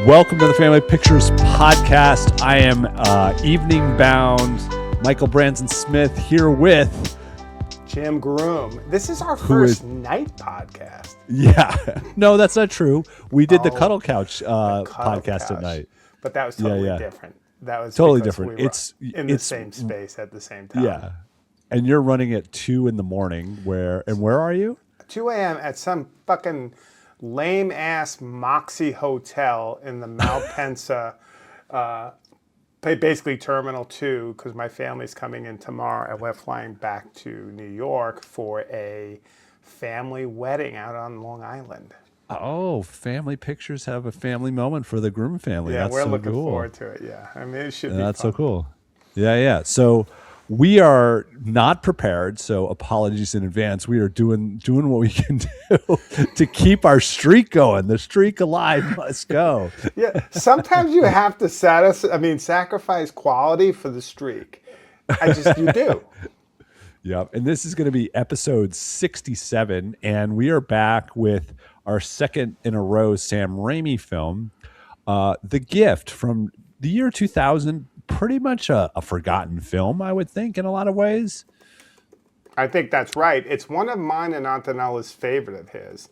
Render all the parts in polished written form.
Welcome to the Family Pictures Podcast. I am evening bound Michael Branson Smith here with Jim Groom. This is our first night podcast. Yeah. No, that's not true. We did the Cuddle Couch podcast at night. But that was totally different. That was totally different. We were in the same space at the same time. Yeah. And you're running at 2 a.m. where are you? 2 a.m. at some fucking lame ass Moxie hotel in the Malpensa, basically Terminal 2, because my family's coming in tomorrow and we're flying back to New York for a family wedding out on Long Island. Oh, Family Pictures have a family moment for the Groom family. Yeah, that's we're so looking cool. forward to it. Yeah, I mean, it should be That's fun. so cool. Yeah. So we are not prepared, so apologies in advance. We are doing what we can do to keep our streak going. The streak alive must go. Yeah, sometimes you have to sacrifice quality for the streak. You do. Yep. And this is going to be episode 67, and we are back with our second in a row Sam Raimi film, The Gift from the year 2000. Pretty much a forgotten film, I would think, in a lot of ways. I think that's right. It's one of mine and Antonella's favorite of his.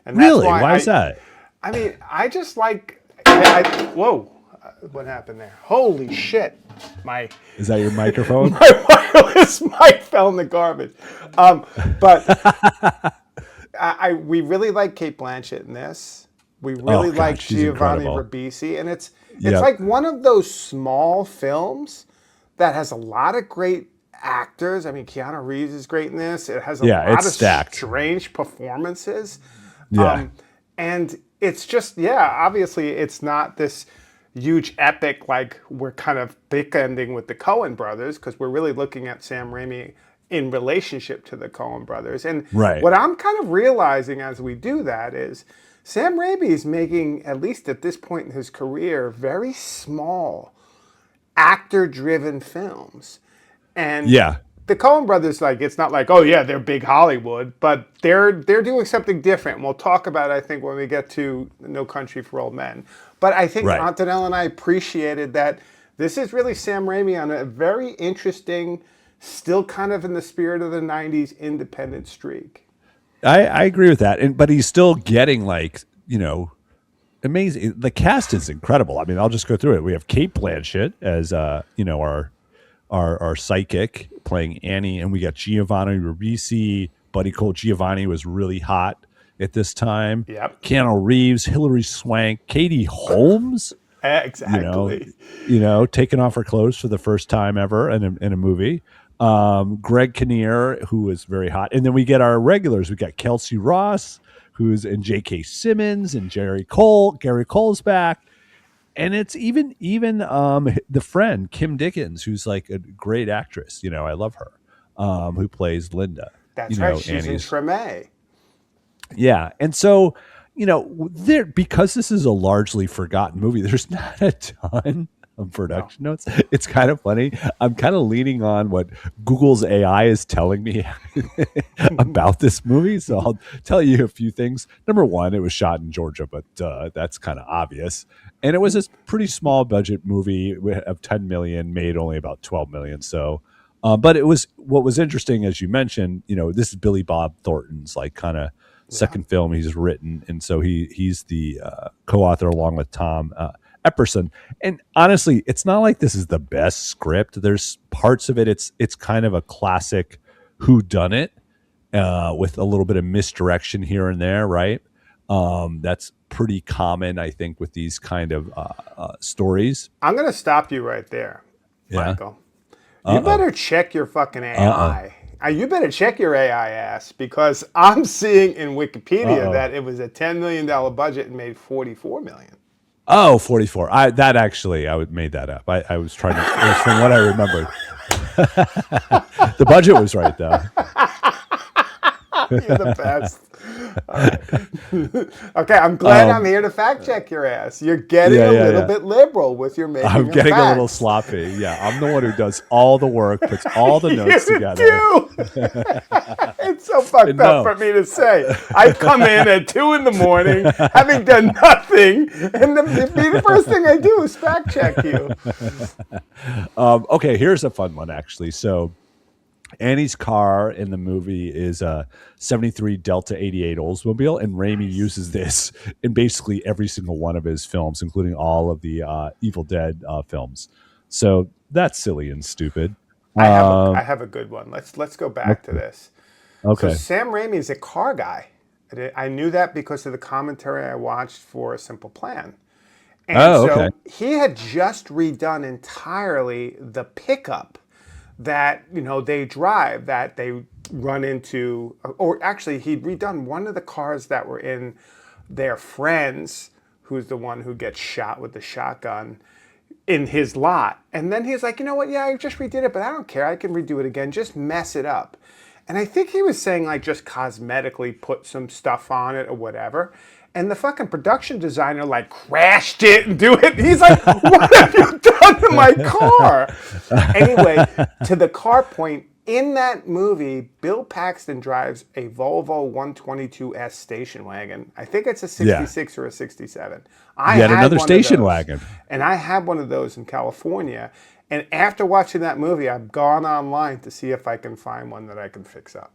And that's Really? Why is that? I mean, I just like... whoa. What happened there? Holy shit. Is that your microphone? My wireless mic fell in the garbage. We really like Cate Blanchett in this. We really like Giovanni Ribisi. And it's like one of those small films that has a lot of great actors. I mean, Keanu Reeves is great in this. It has a lot of strange performances. Yeah. And it's just, obviously it's not this huge epic like we're kind of bookending with the Coen brothers, because we're really looking at Sam Raimi in relationship to the Coen brothers. And what I'm kind of realizing as we do that is Sam Raimi is making, at least at this point in his career, very small, actor-driven films. And the Coen brothers, it's not like, oh yeah, they're big Hollywood, but they're doing something different. And we'll talk about it, I think, when we get to No Country for Old Men. But I think Antonella and I appreciated that this is really Sam Raimi on a very interesting, still kind of in the spirit of the 90s independent streak. I agree with that, but he's still getting amazing. The cast is incredible. I mean, I'll just go through it. We have Cate Blanchett as our psychic playing Annie, and we got Giovanni Ribisi. Buddy Cole Giovanni was really hot at this time. Yep. Keanu Reeves, Hilary Swank, Katie Holmes. Exactly. Taking off her clothes for the first time ever in a movie. Greg Kinnear, who is very hot. And then we get our regulars. We got Kelsey Ross, who's in J.K. Simmons, and Gary Cole's back. And it's even the friend, Kim Dickens, who's like a great actress. I love her, who plays Linda. That's right. She's in Treme. Yeah. And so, because this is a largely forgotten movie, there's not a ton of production notes. It's kind of funny. I'm kind of leaning on what Google's AI is telling me about this movie. So I'll tell you a few things. Number one, it was shot in Georgia, but that's kind of obvious. And it was a pretty small budget movie of 10 million, made only about 12 million. So, but what was interesting, as you mentioned, this is Billy Bob Thornton's kind of second film he's written. And so he's the co-author along with Tom Epperson. And honestly, it's not like this is the best script. There's parts of it. It's kind of a classic whodunit with a little bit of misdirection here and there, right? That's pretty common, I think, with these kind of stories. I'm going to stop you right there, Michael. You better check your fucking AI. You better check your AI ass, because I'm seeing in Wikipedia that it was a $10 million budget and made $44 million. Oh, 44. I made that up. I was trying to, it was from what I remembered. The budget was right, though. You're the best. All right. Okay, I'm glad I'm Um, here to fact check your ass. You're getting yeah, a yeah, little yeah. bit liberal with your I'm making of getting a little facts. sloppy. Yeah, I'm the one who does all the work, puts all the notes You together. do. It's so fucked And up no. for me to say. I come in at 2 in the morning, having done nothing, and the first thing I do is fact check you. Okay, here's a fun one actually. So Annie's car in the movie is a 73 Delta 88 Oldsmobile, and Raimi Nice. uses this in basically every single one of his films, including all of the Evil Dead films. So that's silly and stupid. I Um, have a good one. Let's go back to okay. this. So Okay. Sam Raimi is a car guy. I knew that because of the commentary I watched for A Simple Plan. And Oh, okay. so he had just redone entirely the pickup that they drive, that they run into, or actually he'd redone one of the cars that were in their friends, who's the one who gets shot with the shotgun, in his lot. And then he's like, you know what? Yeah, I just redid it, but I don't care. I can redo it again. Just mess it up. And I think he was saying like just cosmetically put some stuff on it or whatever. And the fucking production designer like crashed it and do it. He's like, what have you done to my car? Anyway, to the car point, in that movie, Bill Paxton drives a Volvo 122S station wagon. I think it's a Yeah. 66 or a 67. I Yet had another one of station those. wagon. And I had one of those in California. And after watching that movie, I've gone online to see if I can find one that I can fix up.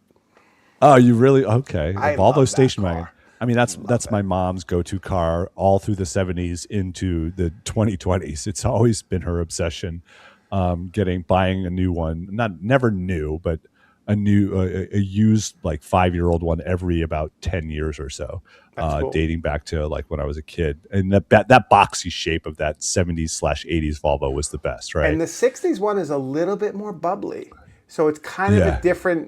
Oh, you really? Okay. A I Volvo love that station wagon. car. I mean, Love that's it. my mom's go-to car all through the 70s into the 2020s. It's always been her obsession, buying a new one. Not never new, but a used like 5-year-old one every about 10 years or so, That's cool. dating back to like when I was a kid. And that boxy shape of that 70s/80s Volvo was the best, And right? the 60s one is a little bit more bubbly. So it's kind of Yeah.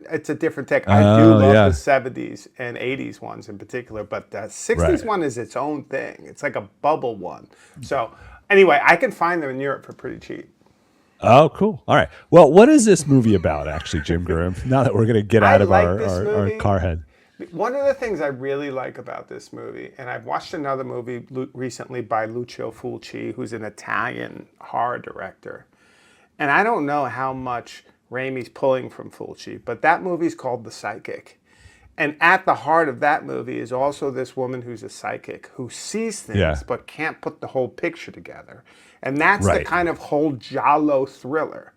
it's a different take. I do Oh, love the yeah. 70s and 80s ones in particular, but the 60s Right. one is its own thing. It's like a bubble one. So anyway, I can find them in Europe for pretty cheap. Oh, cool. All right. Well, what is this movie about, actually, Jim Groom? Now that we're going to get I out of like this our movie. car head. One of the things I really like about this movie, and I've watched another movie recently by Lucio Fulci, who's an Italian horror director. And I don't know how much Raimi's pulling from Fulci, but that movie's called The Psychic. And at the heart of that movie is also this woman who's a psychic who sees things Yeah. but can't put the whole picture together. And that's the Right. kind of whole giallo thriller.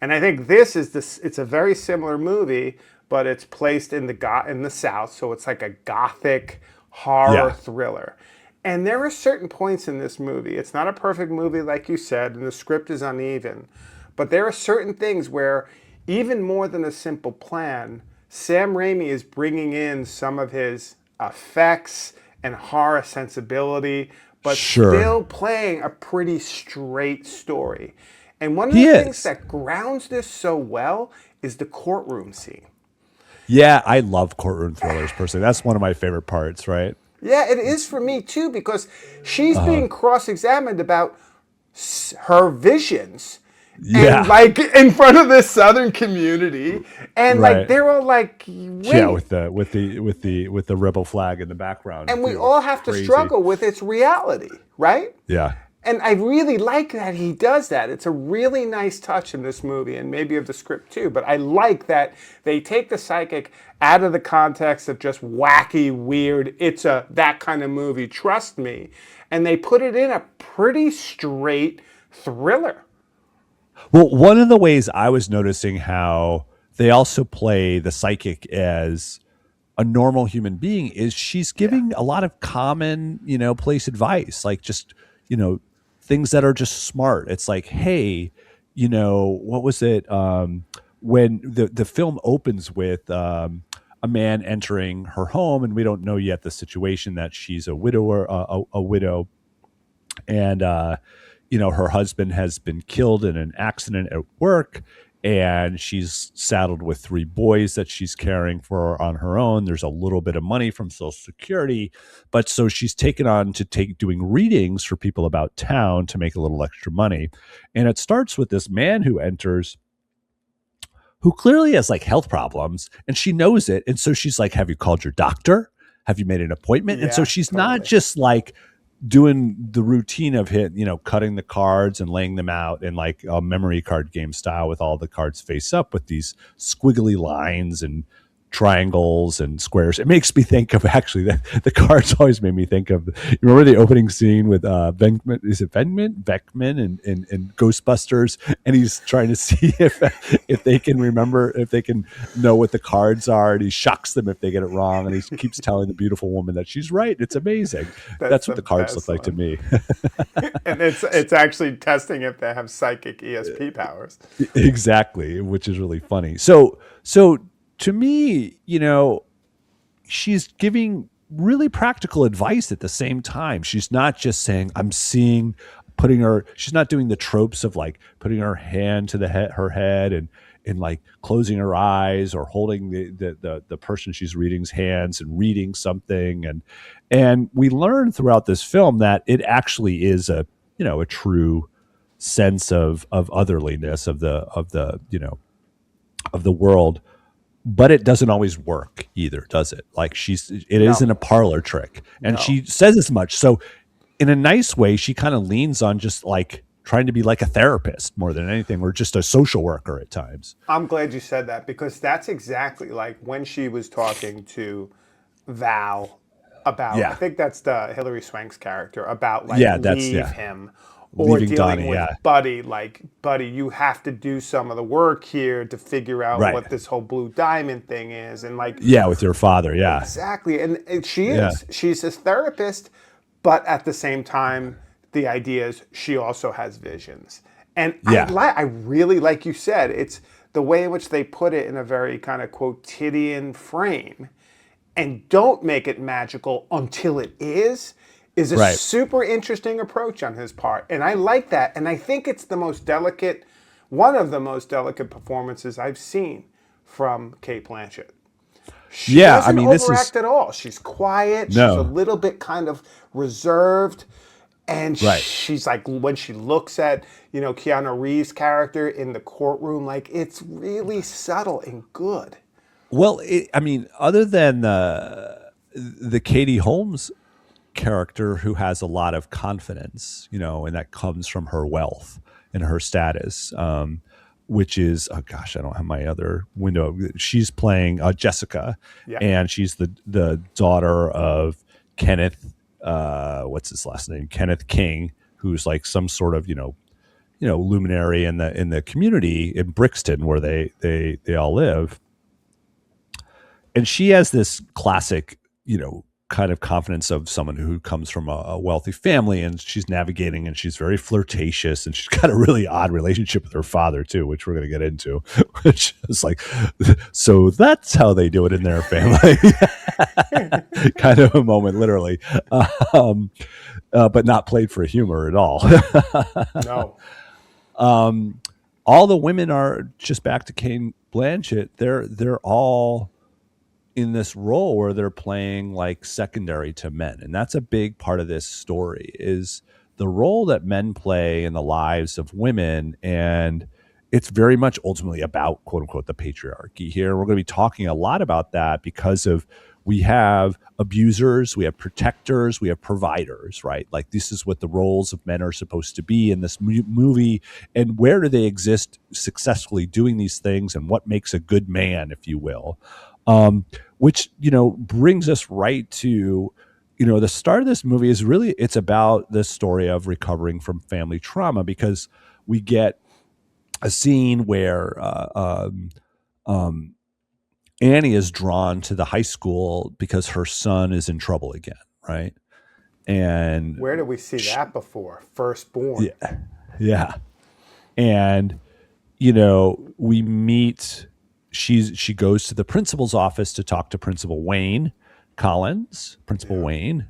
And I think this is this. It's a very similar movie, but it's placed in the South, so it's like a gothic horror Yeah. thriller. And there are certain points in this movie. It's not a perfect movie, like you said, and the script is uneven. But there are certain things where, even more than A Simple Plan, Sam Raimi is bringing in some of his effects and horror sensibility, but Sure. still playing a pretty straight story. And one of He the things is. that grounds this so well is the courtroom scene. Yeah, I love courtroom thrillers personally. That's one of my favorite parts, right? Yeah, it is for me too, because she's Uh, being cross examined about her visions. And yeah. like in front of this southern community, and like Right. they're all like, Yeah, wait, with the rebel flag in the background and we too. all have to Crazy. struggle with its reality, right? Yeah. And I really like that he does that. It's a really nice touch in this movie, and maybe of the script too. But I like that they take the psychic out of the context of just wacky, weird, it's a that kind of movie, trust me. And they put it in a pretty straight thriller. Well, one of the ways I was noticing how they also play the psychic as a normal human being is she's Yeah. giving a lot of common, place advice, like just, you know, things that are just smart. It's like, hey, what was it? When the film opens with a man entering her home, and we don't know yet the situation that she's a widower, a widow, and her husband has been killed in an accident at work, and she's saddled with 3 boys that she's caring for on her own. There's a little bit of money from Social Security, but so she's taken on to take doing readings for people about town to make a little extra money. And it starts with this man who enters, who clearly has like health problems, and she knows it. And so she's like, have you called your doctor? Have you made an appointment? And so Yeah, she's not totally. just like doing the routine of cutting the cards and laying them out in like a memory card game style with all the cards face up with these squiggly lines and triangles and squares. It makes me think of actually the cards always made me think of, you remember the opening scene with Venkman, is it Beckman and Ghostbusters, and he's trying to see if they can remember, if they can know what the cards are, and he shocks them if they get it wrong, and he keeps telling the beautiful woman that she's right. It's amazing. That's That's what the the cards look best like to one. me. And it's actually testing if they have psychic ESP powers. Exactly, which is really funny. So to me, she's giving really practical advice at the same time. She's not just saying, I'm seeing, she's not doing the tropes of like putting her hand to her head and like closing her eyes or holding the person she's reading's hands and reading something. And we learn throughout this film that it actually is a true sense of otherliness of the world, but it doesn't always work either, does it? Like it No, isn't a parlor trick. And no. she says as much. So in a nice way, she kind of leans on just like trying to be like a therapist more than anything, or just a social worker at times. I'm glad you said that because that's exactly like when she was talking to Val about, I Yeah. think that's the Hilary Swank's character, about like Yeah. leave him, or Leaving dealing Donnie. with Yeah. Buddy, like, Buddy, you have to do some of the work here to figure out Right. what this whole blue diamond thing is. And like, Yeah. With your father. Yeah. exactly. And she Yeah. is. She's his therapist, but at the same time, the idea is she also has visions. And Yeah. I really, like you said, it's the way in which they put it in a very kind of quotidian frame and don't make it magical until it is a Right. super interesting approach on his part. And I like that. And I think it's the most delicate, one of the most delicate performances I've seen from Kate Blanchett. She Yeah. I doesn't mean, this is overact at all. She's quiet. She's a no. little bit kind of reserved. And Right. she's like, when she looks at, Keanu Reeves' character in the courtroom, like, it's really subtle and good. Well, I mean, other than the Katie Holmes character who has a lot of confidence, and that comes from her wealth and her status, which is, oh gosh, I don't have my other window. She's playing Jessica, Yeah. and she's the daughter of Kenneth. What's his last name? Kenneth King, who's like some sort of luminary in the community in Brixton where they all live. And she has this classic, kind of confidence of someone who comes from a wealthy family, and she's navigating, and she's very flirtatious, and she's got a really odd relationship with her father too, which we're going to get into, which is like, so that's how they do it in their family. Kind of a moment, literally, but not played for humor at all. No. All the women are just back to Kane Blanchett. They're all in this role where they're playing like secondary to men, and that's a big part of this story is the role that men play in the lives of women. And it's very much ultimately about, quote unquote, the patriarchy here. We're going to be talking a lot about that because of, we have abusers, we have protectors, we have providers, right? Like, this is what the roles of men are supposed to be in this movie. And where do they exist successfully doing these things, and what makes a good man, if you will? Which, brings us right to, the start of this movie is really, it's about this story of recovering from family trauma, because we get a scene where Annie is drawn to the high school because her son is in trouble again, right? And Where did we see that before? Firstborn. yeah, yeah, and we meet. She goes to the principal's office to talk to Principal Wayne Collins. Principal Wayne,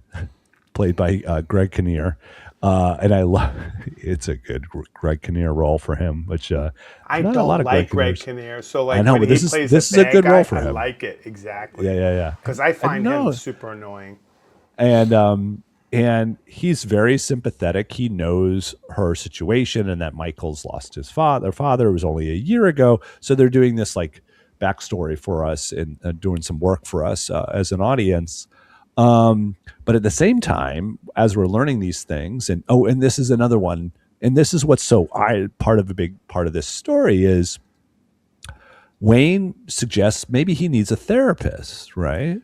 played by Greg Kinnear, and I love. It's a good Greg Kinnear role for him, which I not a lot don't of like Greg Greg Kinnears. Kinnear, so I like know, when but he this is plays this a is a bad good role guy, for I him. like it exactly Yeah, yeah, yeah. because I And find him no, super annoying. and he's very sympathetic. He knows her situation and that Michael's lost his father. Father, it was only a year ago, so they're doing this like backstory for us and doing some work for us as an audience. But at the same time, as we're learning these things, and oh, and this is another one, and this is what's so I part of a big part of this story is Wayne suggests maybe he needs a therapist, right?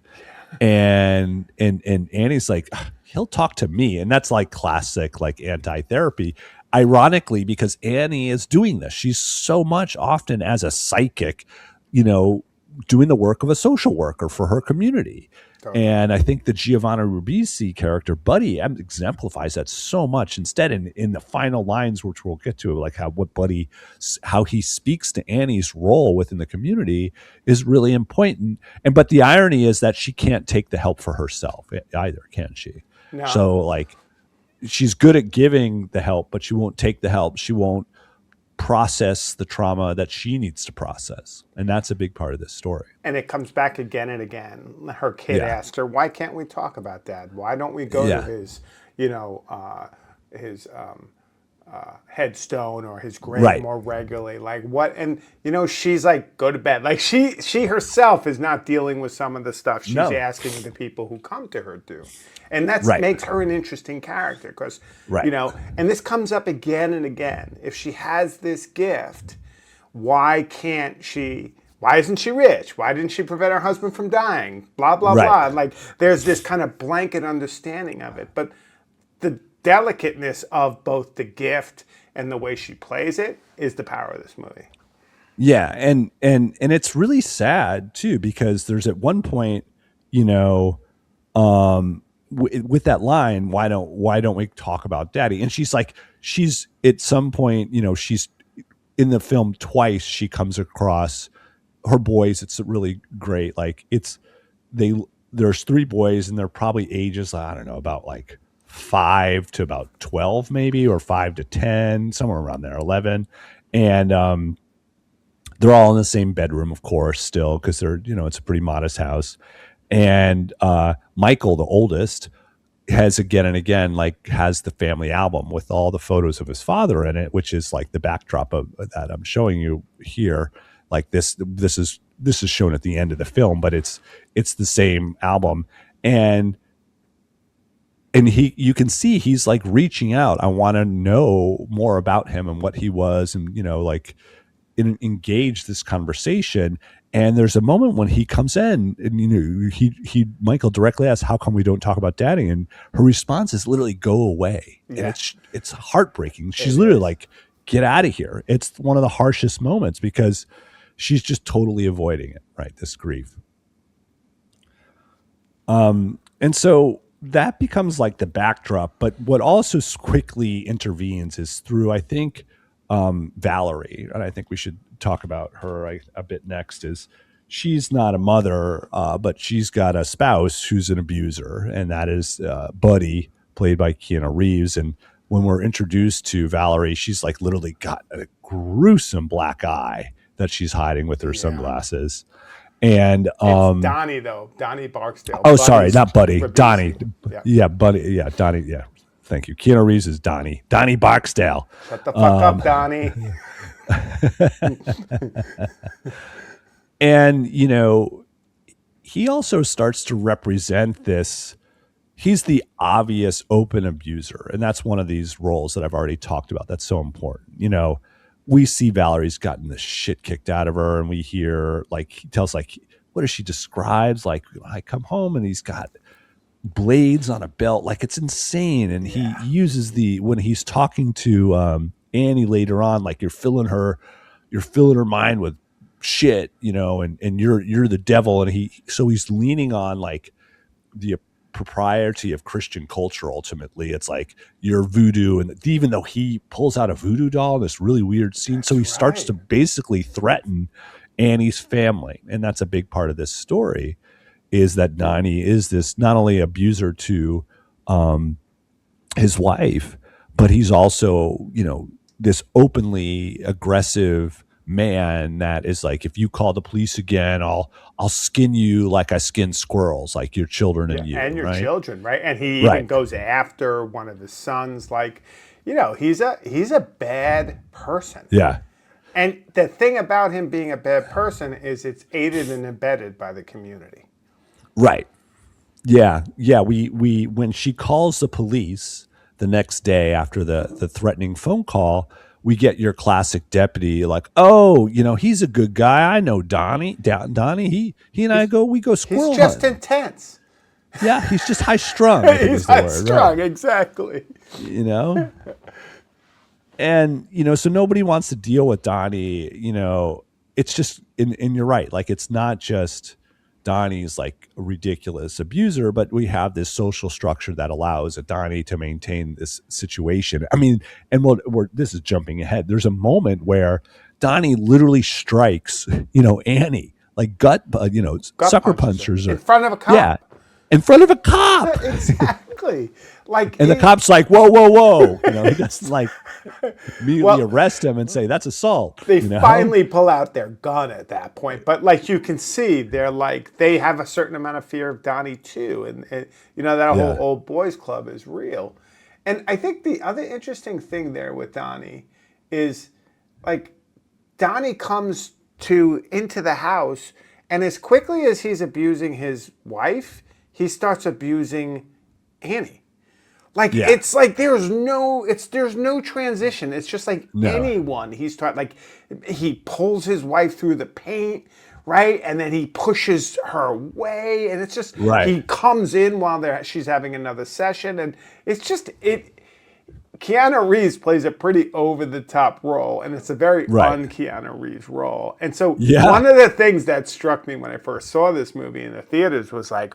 And Annie's like, "Ugh, he'll talk to me," and that's like classic like anti-therapy. Ironically, because Annie is doing this, she's so much often as a psychic, you know, doing the work of a social worker for her community. Totally. And I think the Giovanna Ribisi character, Buddy, exemplifies that so much. Instead, in the final lines, which we'll get to, like how he speaks to Annie's role within the community is really important. And but the irony is that she can't take the help for herself either, can she? No. So like she's good at giving the help, but she won't take the help. She won't process the trauma that she needs to process. And that's a big part of this story. And it comes back again and again. Her kid Yeah. asked her, "Why can't we talk about Dad? Why don't we go to Yeah. his, you know, his headstone or his grave Right. more regularly? Like what?" And she's like, "Go to bed." Like she herself is not dealing with some of the stuff she's No. asking the people who come to her to, and that Right. makes her an interesting character because Right. and this comes up again and again. If she has this gift, why can't she? Why isn't she rich? Why didn't she prevent her husband from dying? Blah, blah, Right. blah. Like, there's this kind of blanket understanding of it. But the delicateness of both the gift and the way she plays it is the power of this movie. Yeah, and it's really sad too because there's at one point, you know, with that line, why don't we talk about Daddy? And she's at some point, she's in the film twice. She comes across her boys. It's really great. Like they there's three boys and they're probably ages I don't know about like 5 to about 12 maybe or 5 to 10 somewhere around there 11 and they're all in the same bedroom, of course, still, because it's a pretty modest house. And Michael, the oldest, has again and again, like, has the family album with all the photos of his father in it, which is like the backdrop of that I'm showing you here. Like this is shown at the end of the film, but it's the same album. And you can see he's like reaching out. I want to know more about him and what he was, and like engage this conversation. And there's a moment when he comes in and he Michael directly asks, how come we don't talk about Daddy? And her response is literally, go away. And Yeah. it's heartbreaking. She's It literally is. like, get out of here. It's one of the harshest moments because she's just totally avoiding it, right? This grief. And so that becomes like the backdrop. But what also quickly intervenes is through, I think, Valerie, and I think we should talk about her a bit next. Is she's not a mother, but she's got a spouse who's an abuser, and that is Buddy, played by Keanu Reeves. And when we're introduced to Valerie, she's like literally got a gruesome black eye that she's hiding with her sunglasses. And It's Donnie, though. Donnie Barksdale. oh, sorry, Buddy's not Buddy, Ribisi. Donnie. Yeah. Yeah, Buddy. Yeah, Donnie. Yeah, thank you. Keanu Reeves is Donnie. Donnie Barksdale. Shut the fuck up, Donnie. And he also starts to represent this. He's the obvious open abuser, and that's one of these roles that I've already talked about. That's so important. We see Valerie's gotten the shit kicked out of her, and we hear like he tells like what does she describes like I come home and he's got blades on a belt, like it's insane. And he uses when he's talking to Annie later on, like you're filling her mind with shit, and you're the devil. And he's leaning on like the propriety of Christian culture. Ultimately, it's like you're voodoo, and even though he pulls out a voodoo doll in this really weird scene, so he starts to basically threaten Annie's family. And that's a big part of this story, is that Donnie is this not only abuser to his wife, but he's also this openly aggressive man that is like, if you call the police again, I'll skin you like I skin squirrels, like your children and you, And your right? children, right? And he Right. even goes after one of his sons. Like, he's a bad person. Yeah. And the thing about him being a bad person is it's aided and abetted by the community. Right. Yeah. We when she calls the police the next day after the threatening phone call, we get your classic deputy like, oh, he's a good guy. I know Donnie. He and I He's we go he's squirrel just hunting. intense. Yeah, he's just high strung, I think He's is the high word, right? strung, exactly. You know? And so nobody wants to deal with Donnie. It's just, and you're right, like it's not just Donnie's like a ridiculous abuser, but we have this social structure that allows a Donnie to maintain this situation. I mean, and this is jumping ahead. There's a moment where Donnie literally strikes Annie, like Gut sucker punches her punchers in her. front of a Yeah, cop. in front of a cop. Exactly. Like And the it, cop's like, whoa, whoa, whoa. He doesn't like immediately well, arrest him and say that's assault, they you know? finally pull out their gun at that point, but like you can see, they have a certain amount of fear of Donnie too, and that whole Yeah. old boys club is real. And I think the other interesting thing there with Donnie is like Donnie comes to into the house, and as quickly as he's abusing his wife, he starts abusing Annie. Like Yeah. it's like there's no transition. It's just like No. anyone. He's taught like he pulls his wife through the paint, right? And then he pushes her away, and it's just Right. he comes in while she's having another session, and it's just it. Keanu Reeves plays a pretty over the top role, and it's a very Right. un Keanu Reeves role. And so Yeah. one of the things that struck me when I first saw this movie in the theaters was like,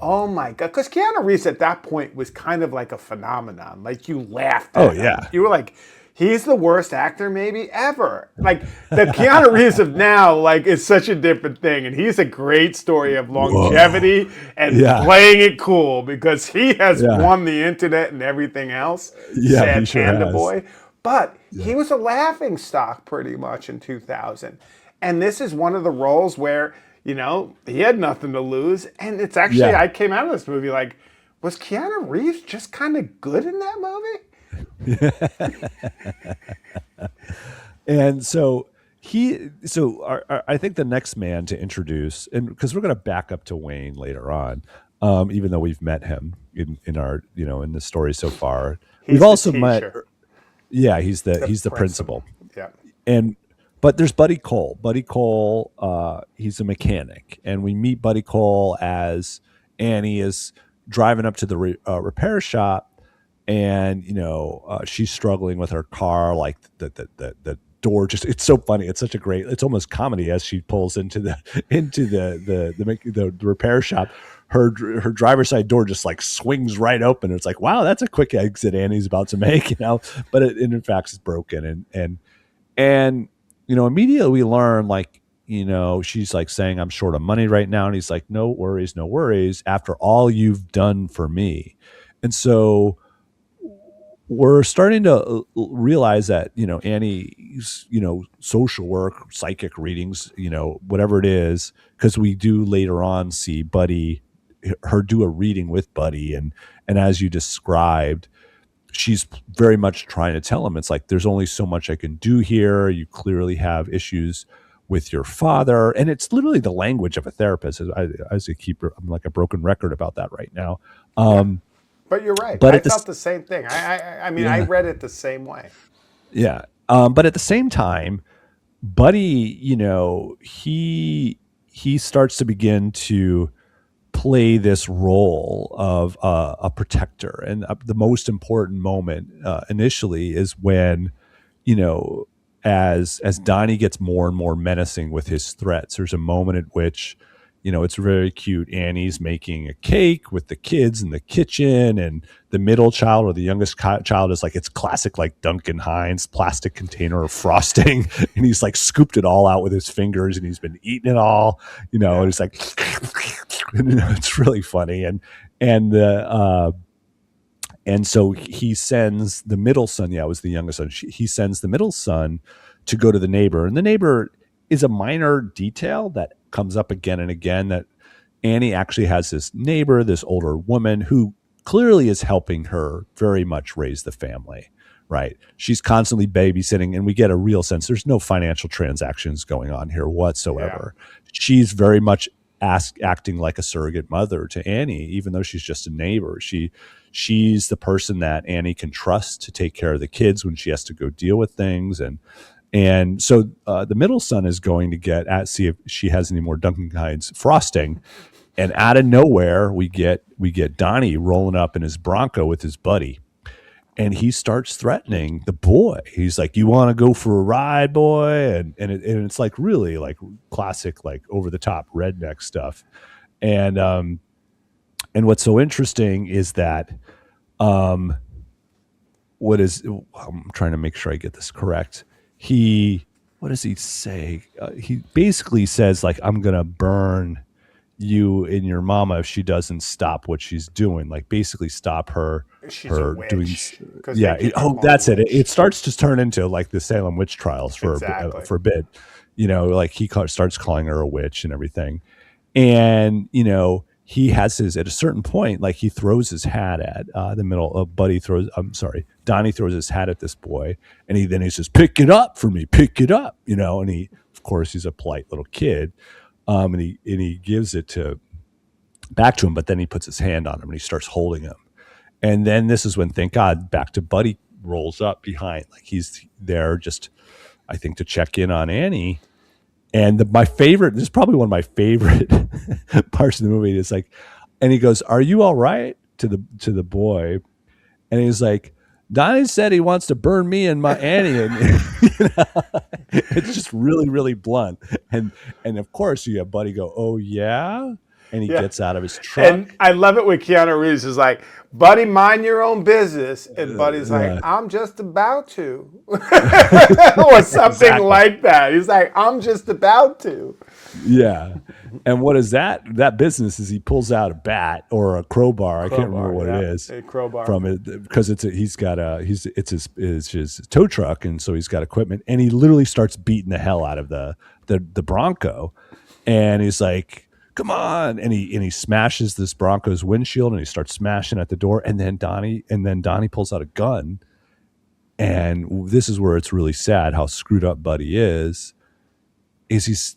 oh my God. Because Keanu Reeves at that point was kind of like a phenomenon. Like you laughed Oh at him. yeah. You were like, he's the worst actor maybe ever. Like the Keanu Reeves of now, like, is such a different thing. And he's a great story of Whoa. longevity and Yeah. playing it cool because he has Yeah. won the internet and everything else. Yeah, he Sad sure panda has. boy. But Yeah. he was a laughing stock pretty much in 2000. And this is one of the roles where he had nothing to lose. And it's actually, Yeah. I came out of this movie like, was Keanu Reeves just kind of good in that movie? And so I think the next man to introduce, and because we're going to back up to Wayne later on, even though we've met him in our, in the story so far, we've He's the also met, teacher, yeah, he's the the he's the principal. principal. Yeah. And but there's Buddy Cole. Buddy Cole, he's a mechanic, and we meet Buddy Cole as Annie is driving up to the repair shop, and she's struggling with her car, like the door just, it's so funny, it's such a great, it's almost comedy as she pulls into the into the repair shop. Her driver's side door just like swings right open. It's like, wow, that's a quick exit Annie's about to make, but in fact it's broken. And immediately we learn, like, she's like saying, I'm short of money right now, and he's like, no worries, no worries, after all you've done for me. And so we're starting to realize that Annie's social work, psychic readings, whatever it is, because we do later on see Buddy, her do a reading with Buddy, and as you described, she's very much trying to tell him, it's like, there's only so much I can do here. You clearly have issues with your father. And it's literally the language of a therapist. I'm like a broken record about that right now. Yeah. Um, But you're right. but I at felt this, the same thing. I mean, I yeah, read it the same way. yeah. But at the same time, Buddy, he starts to begin to play this role of a protector. And the most important moment initially is when, you know, as Donnie gets more and more menacing with his threats, there's a moment at which, it's very cute. Annie's making a cake with the kids in the kitchen, and the middle child, or the youngest child, is like, it's classic, like Duncan Hines plastic container of frosting, and he's like scooped it all out with his fingers, and he's been eating it all, Yeah. and it's like, it's really funny, and and so he sends the middle son. Yeah, it was the youngest son. He sends the middle son to go to the neighbor, and the neighbor is a minor detail that comes up again and again, that Annie actually has this neighbor, this older woman, who clearly is helping her very much raise the family, right? She's constantly babysitting, and we get a real sense there's no financial transactions going on here Yeah. whatsoever. She's very much acting like a surrogate mother to Annie, even though she's just a neighbor. She's the person that Annie can trust to take care of the kids when she has to go deal with things. And so the middle son is going to see if she has any more Duncan Hines frosting. And out of nowhere, we get Donnie rolling up in his Bronco with his buddy, and he starts threatening the boy. He's like, "You want to go for a ride, boy?" And it's like really like classic, like over the top redneck stuff. And what's so interesting is that I'm trying to make sure I get this correct. What does he say? He basically says like, "I'm gonna burn you and your mama if she doesn't stop what she's doing." Like basically stop her She's a doing. witch. Yeah. That's it. It starts to turn into like the Salem witch trials Exactly. for a bit. Like he starts calling her a witch and everything. And he has at a certain point, like he throws his hat at the middle. Donnie throws his hat at this boy, and he says, "Pick it up for me, pick it up," and he, of course, he's a polite little kid. And he gives it back to him, but then he puts his hand on him and he starts holding him. And then this is when, thank God, back to Buddy rolls up behind, like he's there just, I think, to check in on Annie. And this is probably one of my favorite parts of the movie. Is like, and he goes, "Are you all right?" to the boy, and he's like, "Donnie said he wants to burn me and my Annie," and it's just really, really blunt. And of course you have Buddy go, "Oh yeah," and he gets out of his truck. And I love it when Keanu Reeves is like, "Buddy, mind your own business," and Buddy's like, "I'm just about to," or something exactly. Like that. He's like, "I'm just about to." Yeah. And what is that business is he pulls out a bat or a crowbar. I can't remember what it is. A crowbar. From it, because it's his tow truck, and so he's got equipment, and he literally starts beating the hell out of the Bronco. And he's like, "Come on." And he smashes this Bronco's windshield, and he starts smashing at the door, and then Donnie pulls out a gun. And this is where it's really sad how screwed up Buddy is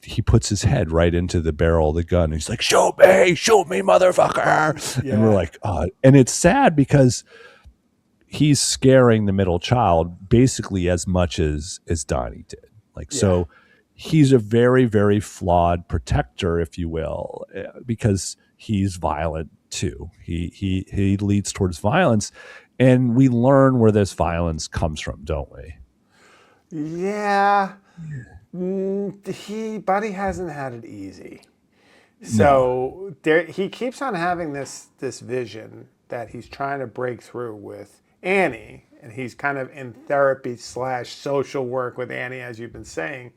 he puts his head right into the barrel of the gun. And he's like, shoot me, motherfucker. Yeah. And we're like, oh. And it's sad because he's scaring the middle child basically as much as Donnie did. So he's a very, very flawed protector, if you will, because he's violent too. He leads towards violence, and we learn where this violence comes from, don't we? Yeah. Buddy hasn't had it easy. So he keeps on having this vision that he's trying to break through with Annie, and he's kind of in therapy / social work with Annie, as you've been saying,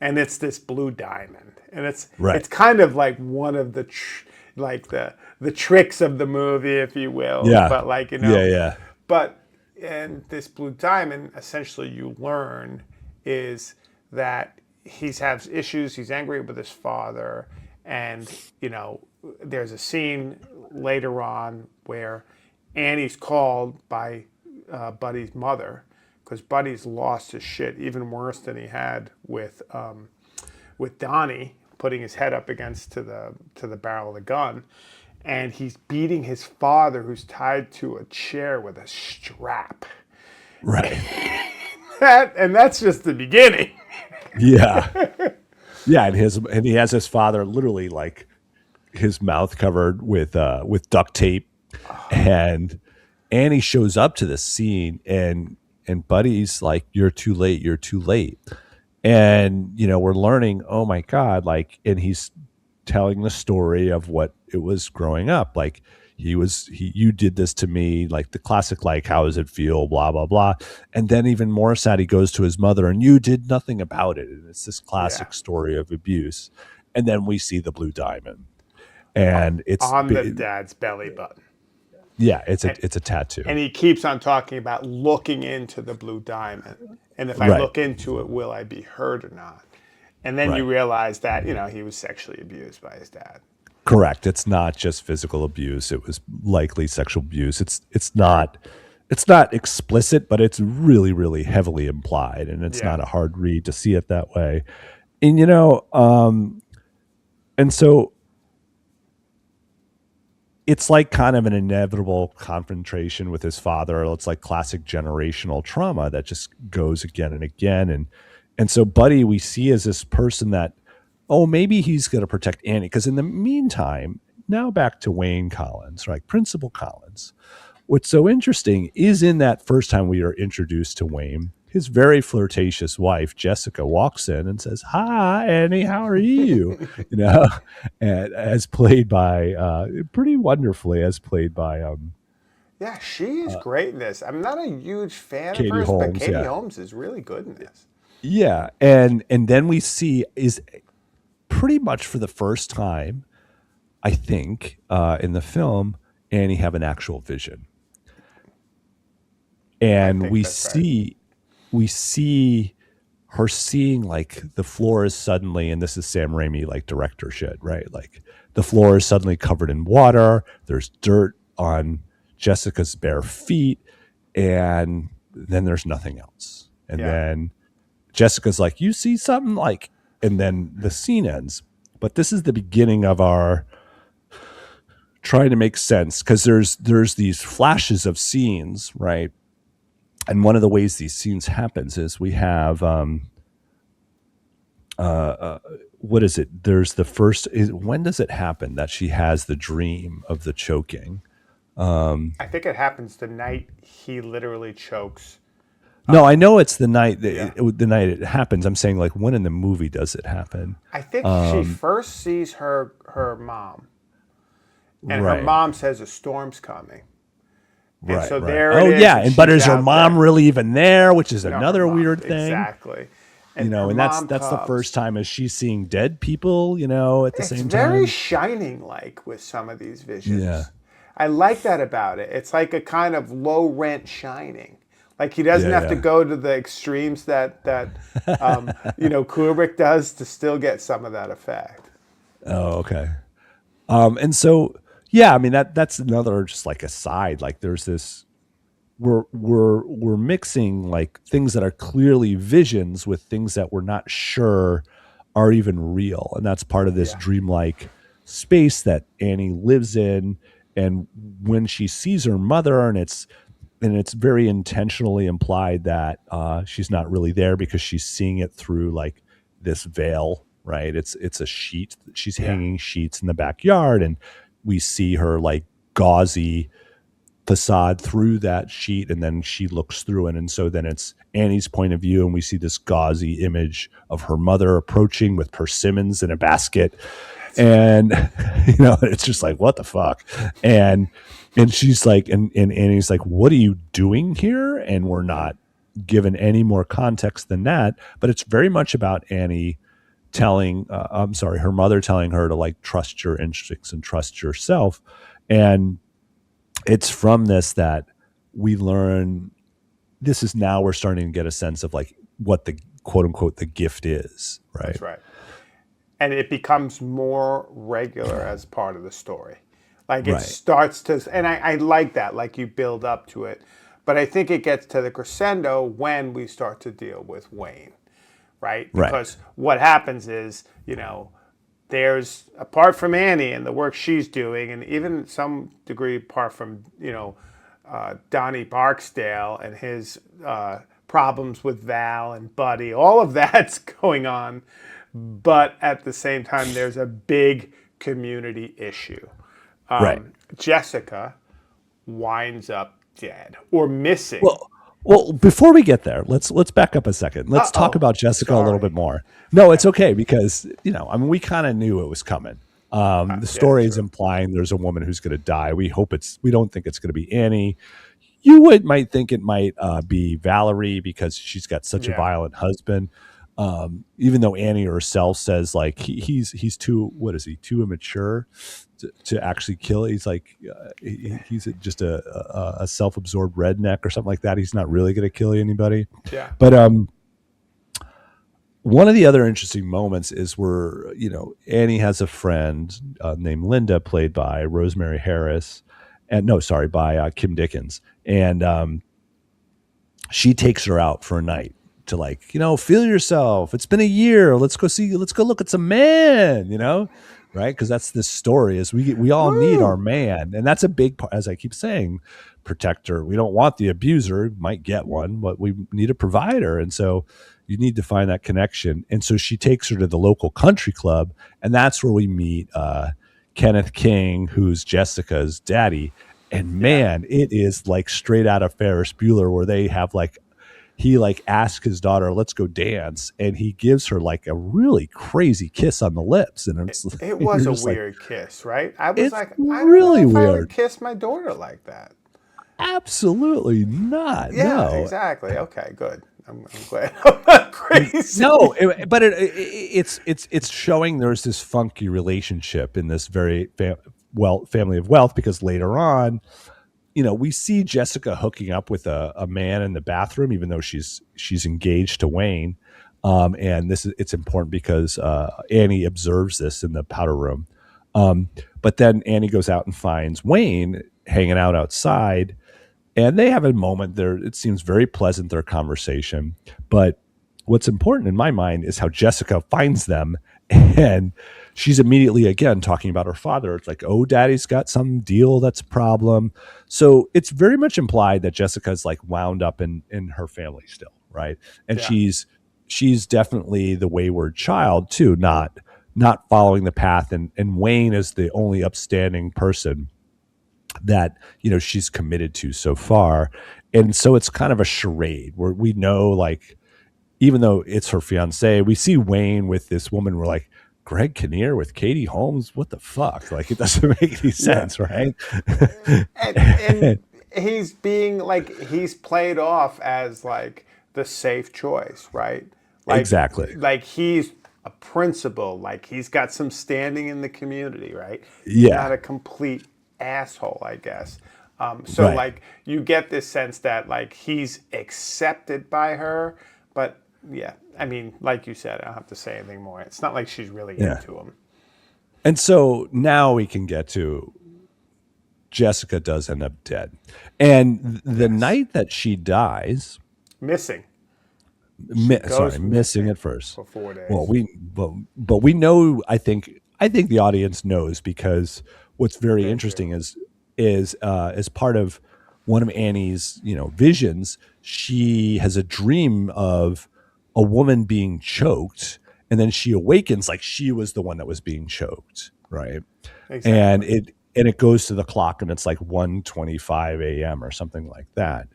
and it's this blue diamond, and it's kind of like one of the the tricks of the movie, if you will. Yeah. But But and this blue diamond, essentially, you learn is that he has issues. He's angry with his father, and there's a scene later on where Annie's called by Buddy's mother because Buddy's lost his shit even worse than he had with Donnie putting his head up against to the barrel of the gun, and he's beating his father, who's tied to a chair with a strap. Right. And that's just the beginning. Yeah. Yeah, and he has his father literally like his mouth covered with duct tape, and Annie shows up to the scene, and Buddy's like, you're too late, and we're learning, oh my God, and he's telling the story of what it was growing up, like you did this to me, like the classic, like, how does it feel, blah blah blah. And then even more sad, he goes to his mother, and you did nothing about it. And it's this classic story of abuse. And then we see the blue diamond, and it's on the dad's belly button. Yeah, it's a tattoo. And he keeps on talking about looking into the blue diamond, and if I look into it, will I be hurt or not? And then you realize that he was sexually abused by his dad. Correct. It's not just physical abuse. It was likely sexual abuse. It's not explicit, but it's really, really heavily implied, and it's not a hard read to see it that way. And and so it's like kind of an inevitable confrontation with his father. It's like classic generational trauma that just goes again and again. And so Buddy we see as this person that, oh, maybe he's going to protect Annie. Because in the meantime, now back to Wayne Collins, right? Principal Collins. What's so interesting is in that first time we are introduced to Wayne, his very flirtatious wife, Jessica, walks in and says, "Hi, Annie, how are you?" You know, and as played by, pretty wonderfully, as played by Yeah, she is great in this. I'm not a huge fan of Katie hers, but Holmes. Katie Yeah. Holmes is really good in this. Yeah. And then we see is pretty much for the first time, I think, in the film, Annie have an actual vision. I And think that's right. we see her seeing like the floor is suddenly, and this is Sam Raimi like director shit, right? Like the floor is suddenly covered in water. There's dirt on Jessica's bare feet, and then there's nothing else. And Yeah. then Jessica's like, "You see something?" Like, and then the scene ends. But this is the beginning of our trying to make sense because there's these flashes of scenes, right? And one of the ways these scenes happens is we have what is it? There's the first. When does it happen that she has the dream of the choking? I think it happens the night he literally chokes. No, I know it's the night Yeah. the night it happens. I'm saying like when in the movie does it happen? I think she first sees her mom, and her Right, mom says a storm's coming. And right, so right. there it Oh is, yeah, and and but she's is her out mom there. really even there? Which is No, her another mom. weird thing, Exactly. you And know. her And that's mom that's the comes. first time as she's seeing dead people, you know, at the It's same very time. shining like with some of these Yeah, visions. I like that about it. It's like a kind of low rent shining. Like he doesn't have to yeah, go to the extremes that Kubrick does to still get some of that effect. yeah. Oh, okay. And so yeah, I mean that's another just like aside. Like there's this we're mixing like things that are clearly visions with things that we're not sure are even real, and that's part of this Yeah. dreamlike space that Annie lives in. And when she sees her mother, and it's very intentionally implied that she's not really there because she's seeing it through like this veil, right? It's a sheet. She's Yeah. hanging sheets in the backyard, and we see her like gauzy facade through that sheet, and then she looks through it, and so then it's Annie's point of view, and we see this gauzy image of her mother approaching with persimmons in a basket. And it's just like, what the fuck? And she's like, and Annie's like, what are you doing here? And we're not given any more context than that, but it's very much about Annie telling I'm sorry, her mother telling her to like trust your instincts and trust yourself. And it's from this that we learn, this is now we're starting to get a sense of like what the quote unquote the gift is, right? That's right. And it becomes more regular as part of the story. Like it Right, starts to, and I like that, like you build up to it. But I think it gets to the crescendo when we start to deal with Wayne, right? right, Because what happens is, there's, apart from Annie and the work she's doing, and even some degree apart from, Donnie Barksdale and his problems with Val and Buddy, all of that's going on. But at the same time, there's a big community issue. right. Jessica winds up dead or missing. Well, before we get there, let's back up a second. Let's talk Uh-oh. about Jessica a little bit Sorry. more. No, it's okay because I mean, we kind of knew it was coming. The Yeah, story is true. implying there's a woman who's going to die. We don't think it's going to be Annie. Might think it might be Valerie because she's got such a Yeah. violent husband. Even though Annie herself says like he's too, what is he, too immature to actually kill. He's like he's just a self-absorbed redneck or something like that. He's not really going to kill anybody. Yeah. But one of the other interesting moments is where Annie has a friend named Linda, played by Rosemary Harris, and no, sorry, by Kim Dickens, and she takes her out for a night to like feel yourself. It's been a year. Let's go look at some men. right? Because that's this story is we all need our Woo! man, and that's a big part. As I keep saying, protector. We don't want the abuser. Might get one, but we need a provider, and so you need to find that connection. And so she takes her to the local country club, and that's where we meet Kenneth King, who's Jessica's daddy. And Yeah. man, it is like straight out of Ferris Bueller, where they have like he like asks his daughter, "Let's go dance," and he gives her like a really crazy kiss on the lips, and it's It you're was a just like, weird kiss, right? I was it's like, I don't know really if I would weird. kiss my daughter like that. Absolutely not. Yeah, No, exactly. Okay, good. I'm glad I'm not crazy. no. But it's showing there's this funky relationship in this very family of wealth because later on, we see Jessica hooking up with a man in the bathroom, even though she's engaged to Wayne. And it's important because Annie observes this in the powder room. But then Annie goes out and finds Wayne hanging out outside, and they have a moment there. It seems very pleasant, their conversation. But what's important in my mind is how Jessica finds them, and she's immediately again talking about her father. It's like, oh, daddy's got some deal that's a problem. So it's very much implied that Jessica's like wound up in her family still, right? And Yeah. she's definitely the wayward child too, not following the path. And Wayne is the only upstanding person that she's committed to so far. And so it's kind of a charade where we know, like, even though it's her fiance, we see Wayne with this woman. We're like, Greg Kinnear with Katie Holmes? What the fuck? Like, it doesn't make any Yeah. sense, right? And he's being like he's played off as like the safe choice, right? Like Exactly. like he's a principal, like he's got some standing in the community, right? He's Yeah. not a complete asshole, I guess. So Right. like you get this sense that like he's accepted by her, but yeah, I mean, like you said, I don't have to say anything more. It's not like she's really Yeah. into him. And so now we can get to Jessica does end up dead. And the night that she dies, Missing. Goes missing at first. for 4 days. But we know. I think the audience knows because what's very Thank interesting you. is as part of one of Annie's visions, she has a dream of a woman being choked, and then she awakens like she was the one that was being choked, right? And Exactly. it goes to the clock, and it's like 1:25 a.m. or something like that.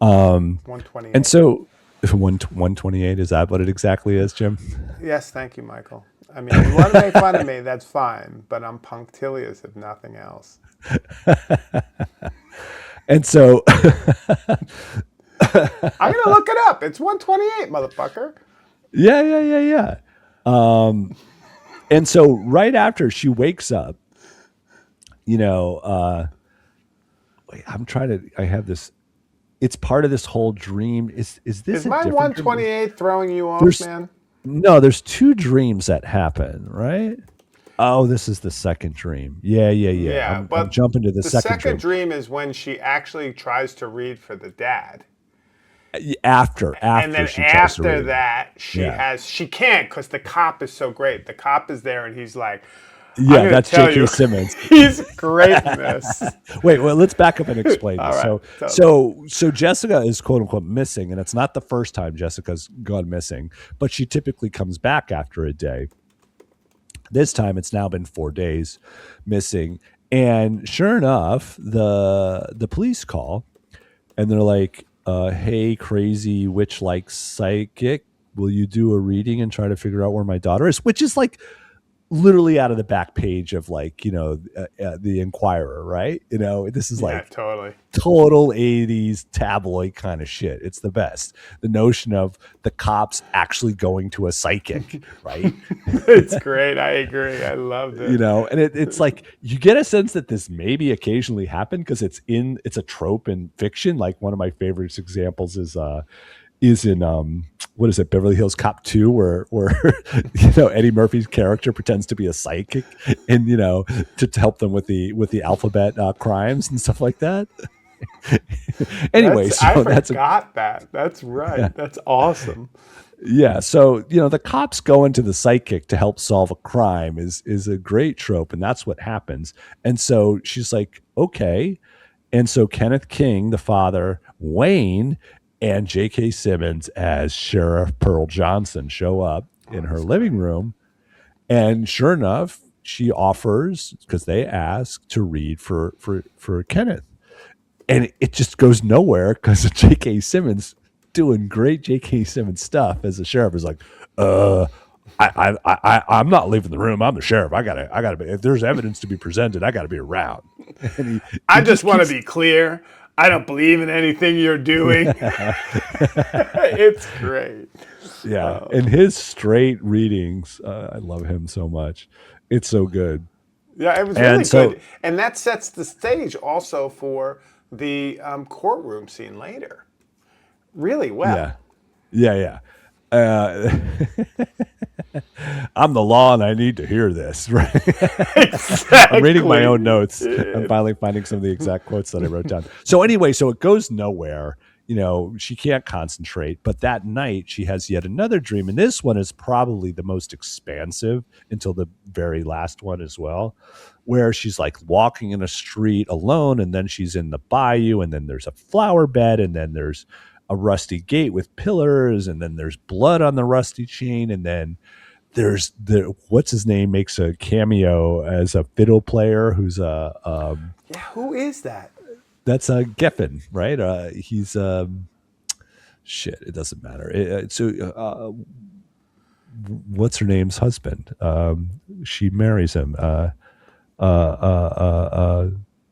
And 128. so 1:28, is that what it exactly is, Jim? Yes, thank you, Michael. I mean, if you want to make fun of me, that's fine, but I'm punctilious if nothing else. And so I'm gonna look it up. It's 128, motherfucker. yeah. And so right after she wakes up, wait, I have this, it's part of this whole dream. Is this Is a my different dream? 128 throwing you off, There's man? no, there's two dreams that happen, right? Oh, this is the second dream. Yeah. Yeah, I'm but jumping to the the second second dream. dream is when she actually tries to read for the dad. After And then she tries to after read. that, Yeah. she can't because the cop is so great. The cop is there and he's like, I'm Yeah, gonna that's tell J.K. you, Simmons. he's great in this. Wait, well, let's back up and explain All this. right, So Jessica is quote unquote missing, and it's not the first time Jessica's gone missing, but she typically comes back after a day. This time it's now been 4 days missing. And sure enough, the police call and they're like, hey, crazy witch like psychic, will you do a reading and try to figure out where my daughter is? Which is like literally out of the back page of like the Inquirer, right? This is yeah, like totally. total 80s tabloid kind of shit. It's the best. The notion of the cops actually going to a psychic, right? It's great. I agree. I loved it. And it's like you get a sense that this maybe occasionally happened because it's a trope in fiction. Like one of my favorite examples is in what is it, Beverly Hills Cop 2, where Eddie Murphy's character pretends to be a psychic and to help them with the alphabet crimes and stuff like that. Anyway, I so forgot that. That's right. yeah, That's awesome. Yeah, so the cops going to the psychic to help solve a crime is a great trope, and that's what happens. And so she's like, okay. And so Kenneth King, the father, Wayne, and J.K. Simmons as Sheriff Pearl Johnson show up Oh, in her that's living great. room, and sure enough, she offers because they ask to read for Kenneth, and it just goes nowhere because J.K. Simmons doing great J.K. Simmons stuff as a sheriff is like, uh, I'm not leaving the room. I'm the sheriff. I gotta be. If there's evidence to be presented, I gotta be around. And he I just just want to keeps, be clear. I don't believe in anything you're doing. It's great. yeah. And his straight readings, I love him so much. It's so good. Yeah, it was really And so good. And that sets the stage also for the courtroom scene later. Really yeah, well. yeah, yeah. Uh, I'm the law, and I need to hear this. Right? I'm reading my own Exactly. notes. I'm finally finding some of the exact quotes that I wrote down. So anyway, so it goes nowhere. She can't concentrate. But that night, she has yet another dream, and this one is probably the most expansive until the very last one as well, where she's like walking in a street alone, and then she's in the bayou, and then there's a flower bed, and then there's a rusty gate with pillars, and then there's blood on the rusty chain, and then there's the what's his name makes a cameo as a fiddle player who's a Yeah, who is that? that's a Geffen, right? He's shit. It doesn't matter. What's her name's husband? She marries him.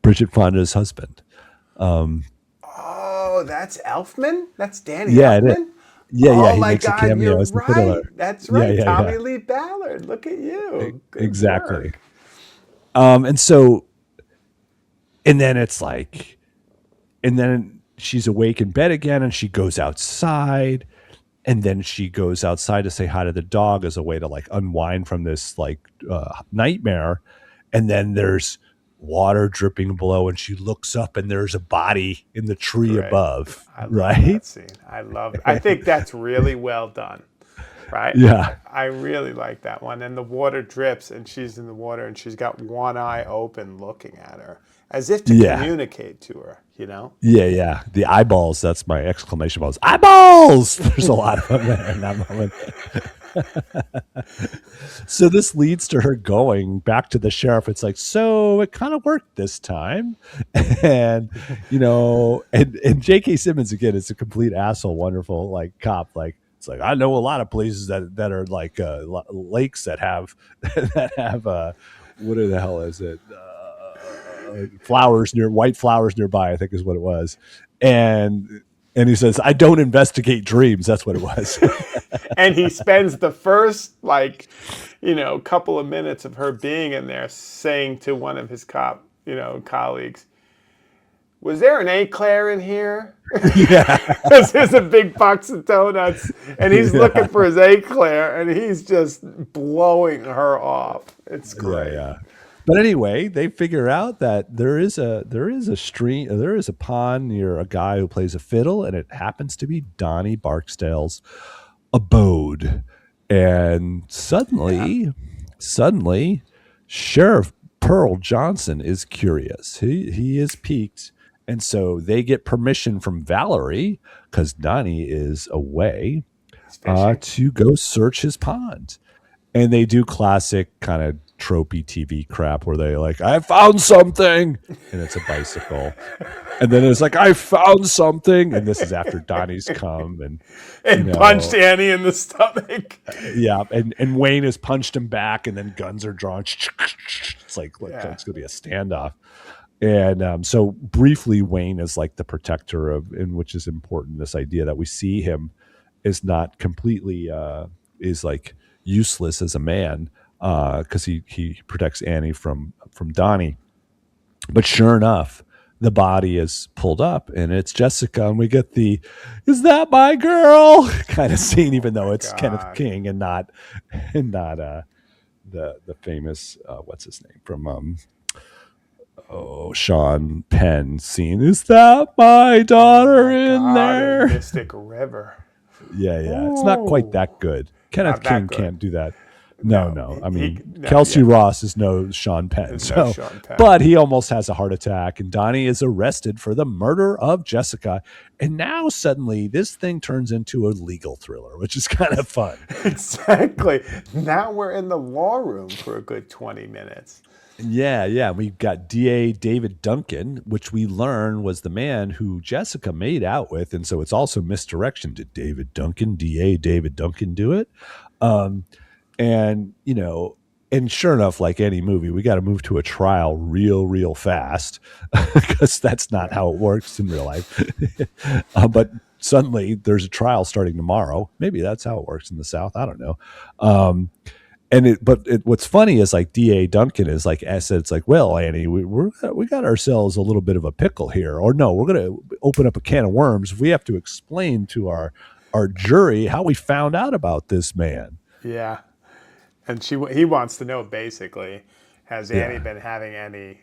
Bridget Fonda's husband. Um, Oh, that's Elfman? That's Danny yeah, Elfman? yeah. Oh He my makes a God, you're cameo as the right. fiddler. That's Yeah, right. yeah, yeah. Tommy Lee Ballard. Look at you. Good Exactly. work. And so, and then it's like, and then she's awake in bed again, and she goes outside, and then she goes outside to say hi to the dog as a way to like unwind from this like nightmare. And then there's water dripping below, and she looks up, and there's a body in the tree Great. above, I love right? that scene. I love it. I think that's really well done. Right? Yeah, I really like that one. And the water drips, and she's in the water, and she's got one eye open looking at her as if to yeah, communicate to her, you know? yeah, yeah. The eyeballs. That's my exclamation balls. Eyeballs. There's a lot of them there in that moment. So this leads to her going back to the sheriff. It's like, so it kind of worked this time. And, and J.K. Simmons, again, is a complete asshole, wonderful, like cop. Like, it's like, I know a lot of places that are like lakes that have, that have, what the hell is it? Flowers white flowers nearby, I think is what it was. And, and he says, I don't investigate dreams. That's what it was. And he spends the first, like, couple of minutes of her being in there saying to one of his cop, colleagues, was there an eclair in here? Yeah. Because there's a big box of donuts, and he's looking Yeah. for his eclair, and he's just blowing her off. It's Yeah, great. yeah. But anyway, they figure out that there is a stream, there is a pond near a guy who plays a fiddle, and it happens to be Donnie Barksdale's abode. And Yeah. suddenly, Sheriff Pearl Johnson is curious. He is piqued, and so they get permission from Valerie because Donnie is away He's fishing. to go search his pond. And they do classic kind of tropey TV crap where they like, I found something, and it's a bicycle. And then it's like, I found something, and this is after Donnie's come, and you And punched know, Annie in the stomach. yeah, and Wayne has punched him back, and then guns are drawn. It's like, look, Yeah. it's gonna be a standoff. And so briefly, Wayne is like the protector of, and which is important. This idea that we see him is not completely is like useless as a man because he protects Annie from Donnie. But sure enough, the body is pulled up, and it's Jessica, and we get the "Is that my girl?" kind of scene, Oh even though my it's Kenneth God. King and not the famous what's his name from Sean Penn scene. Is that my Oh daughter my in God. In there? Mystic River. Yeah, yeah. It's not quite Ooh, that good. Kenneth not that King good. can't do that. No, No, no. I mean, no, Kelsey yeah, Ross is no Sean Penn. no So, Sean Penn. but he almost has a heart attack, and Donnie is arrested for the murder of Jessica. And now suddenly this thing turns into a legal thriller, which is kind of fun. Exactly. Now we're in the law room for a good 20 minutes. Yeah, yeah. We've got DA David Duncan, which we learn was the man who Jessica made out with. And so it's also misdirection. Did David Duncan, DA David Duncan, do it? Um, and, and sure enough, like any movie, we got to move to a trial real fast because that's not Right. how it works in real life. But suddenly there's a trial starting tomorrow. Maybe that's how it works in the South. I don't know. Um, what's funny is like Da Duncan is like I said, it's like, well, Annie, we got ourselves a little bit of a pickle here, or no, we're gonna open up a can of worms. We have to explain to our jury how we found out about this man. Yeah. And he wants to know basically, has Annie Yeah, been having any,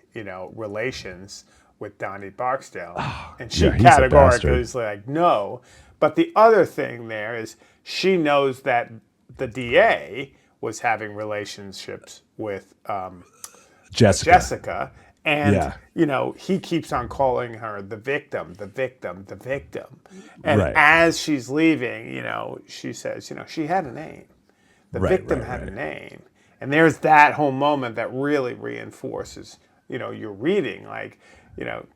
relations with Donnie Barksdale? And she yeah, he's a categorically bastard. is like, no. But the other thing there is she knows that the DA was having relationships with Jessica. Jessica. And, Yeah, he keeps on calling her the victim, the victim, the victim. And right, as she's leaving, she says, she had a name. The right, victim right, had a right. name. And there's that whole moment that really reinforces, your reading. Like,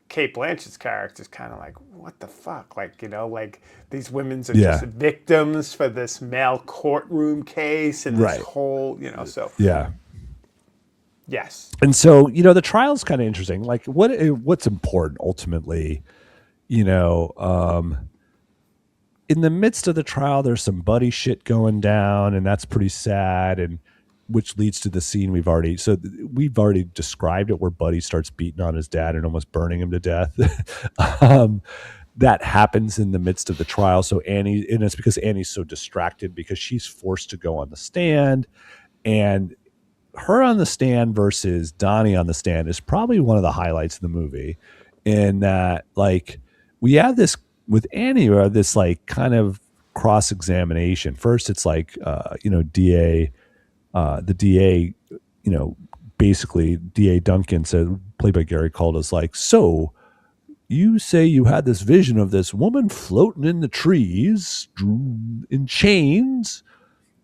Kate Blanchett's character is kind of like, what the fuck? Like, like these women's are just Yeah, victims for this male courtroom case and this right. whole, so Yeah. yes. And so, the trial's kind of interesting. Like what's important ultimately, you know, um, in the midst of the trial, there's some buddy shit going down, and that's pretty sad. And which leads to the scene we've already described it, where Buddy starts beating on his dad and almost burning him to death. um, that happens in the midst of the trial. So Annie, and it's because Annie's so distracted because she's forced to go on the stand, and her on the stand versus Donnie on the stand is probably one of the highlights of the movie. In that, like, we have this with Annie, or this like kind of cross examination. First, it's like, DA, the DA, basically DA Duncan said, played by Gary Caldwell, is like, so you say you had this vision of this woman floating in the trees in chains,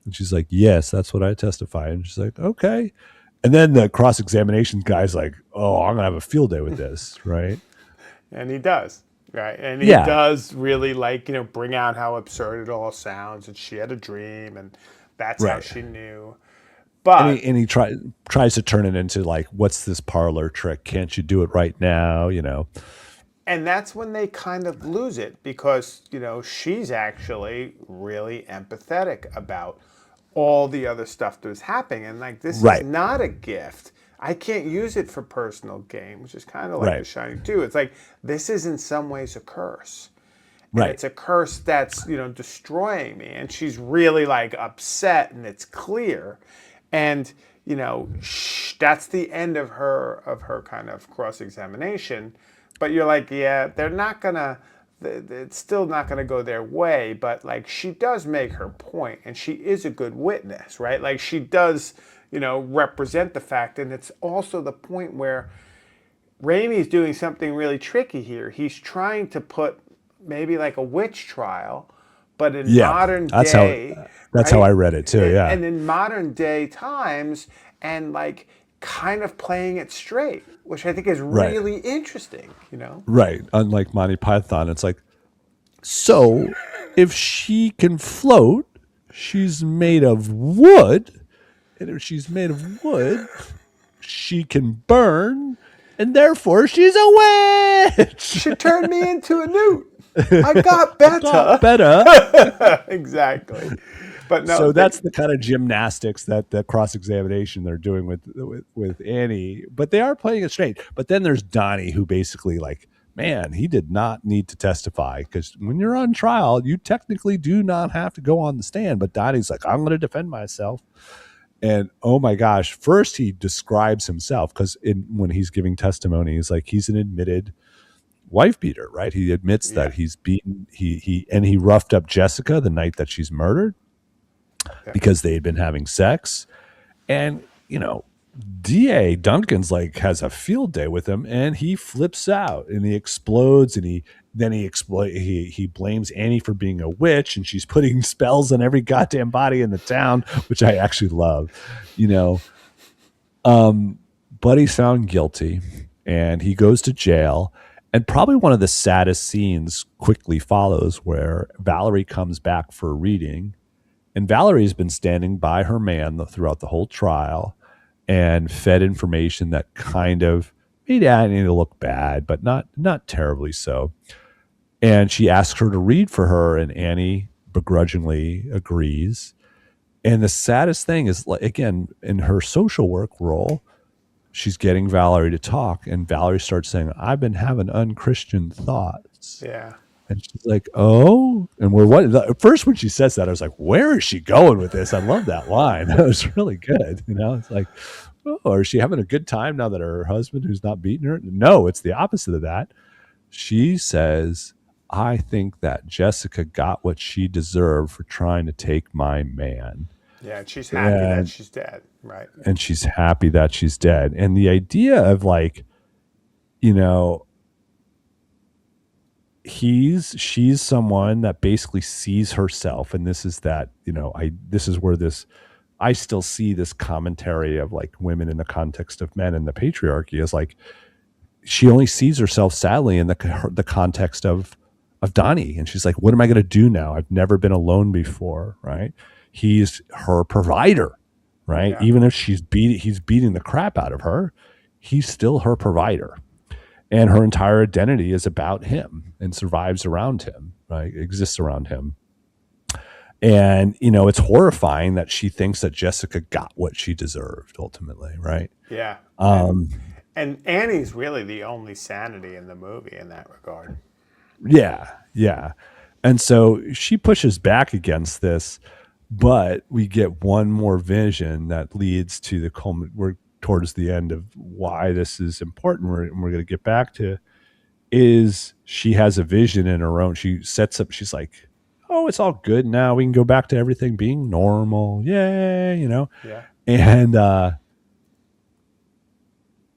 and she's like, yes, that's what I testify. And she's like, okay. And then the cross examination guy's like, oh, I'm going to have a field day with this. Right. And he does. Right. And he Yeah. does really like, bring out how absurd it all sounds. And she had a dream and that's how Right. she knew. And But he tries to turn it into like, what's this parlor trick? Can't you do it right now? and that's when they kind of lose it because, she's actually really empathetic about all the other stuff that was happening. And like, this is Right. not a gift. I can't use it for personal gain, which is kind of like The Right. Shining too. It's like, this is in some ways a curse. And Right. it's a curse that's, destroying me. And she's really like upset and it's clear. And, that's the end of her kind of cross-examination. But you're like, yeah, they're not gonna. It's still not gonna go their way. But like, she does make her point, and she is a good witness, right? Like, she does, represent the fact, and it's also the point where Raimi's doing something really tricky here. He's trying to put maybe like a witch trial, but in Yeah. modern That's how, day, that's how I right? read it too. Yeah. And in modern day times, and like kind of playing it straight, which I think is Right. really interesting. Right. Unlike Monty Python, it's like, so if she can float, she's made of wood. And if she's made of wood, she can burn. And therefore, she's a witch. She turned me into a newt. I got Got better. better. Exactly. But no, So that's the kind of gymnastics that the cross examination they're doing with Annie. But they are playing it straight. But then there's Donnie, who basically like, man, he did not need to testify because when you're on trial, you technically do not have to go on the stand. But Donnie's like, I'm going to defend myself. And oh my gosh, first he describes himself because when he's giving testimony, he's like, he's an admitted wife beater, right? He admits Yeah. that he's beaten he roughed up Jessica the night that she's murdered Yeah. because they had been having sex. And, DA Duncan's like has a field day with him, and he flips out and he explodes, and he blames Annie for being a witch, and she's putting spells on every goddamn body in the town, which I actually love. You know, Buddy's found guilty and he goes to jail. And probably one of the saddest scenes quickly follows where Valerie comes back for a reading. And Valerie's been standing by her man throughout the whole trial and fed information that kind of made Annie look bad, but not terribly so. And she asks her to read for her, and Annie begrudgingly agrees. And the saddest thing is, like, again, in her social work role, she's getting Valerie to talk, and Valerie starts saying, "I've been having unchristian thoughts." Yeah. And she's like, "Oh," and at first when she says that, I was like, "Where is she going with this?" I love that line. That was really good. It's like, "Oh, is she having a good time now that her husband, who's not beating her?" No, it's the opposite of that. She says, "I think that Jessica got what she deserved for trying to take my man." Yeah. And she's happy that And she's dead. Right. and she's happy that she's dead. And the idea of, like, you know, she's someone that basically sees herself, and this is that, this is where this I still see this commentary of, like, women in the context of men and the patriarchy is like, she only sees herself, sadly, in the context of Donnie, and she's like, what am I going to do now? I've never been alone before, right? He's her provider, right? Yeah. Even if he's beating the crap out of her, he's still her provider, and her entire identity is about him and survives around him, right? Exists around him. And, it's horrifying that she thinks that Jessica got what she deserved ultimately, right? Yeah. Um, And Annie's really the only sanity in the movie in that regard. yeah, yeah. And so she pushes back against this, but we get one more vision that leads to we're towards the end of why this is important. We're going to get back to is she has a vision in her own. She sets up, she's like, oh, it's all good now. We can go back to everything being normal. Yay, Yeah.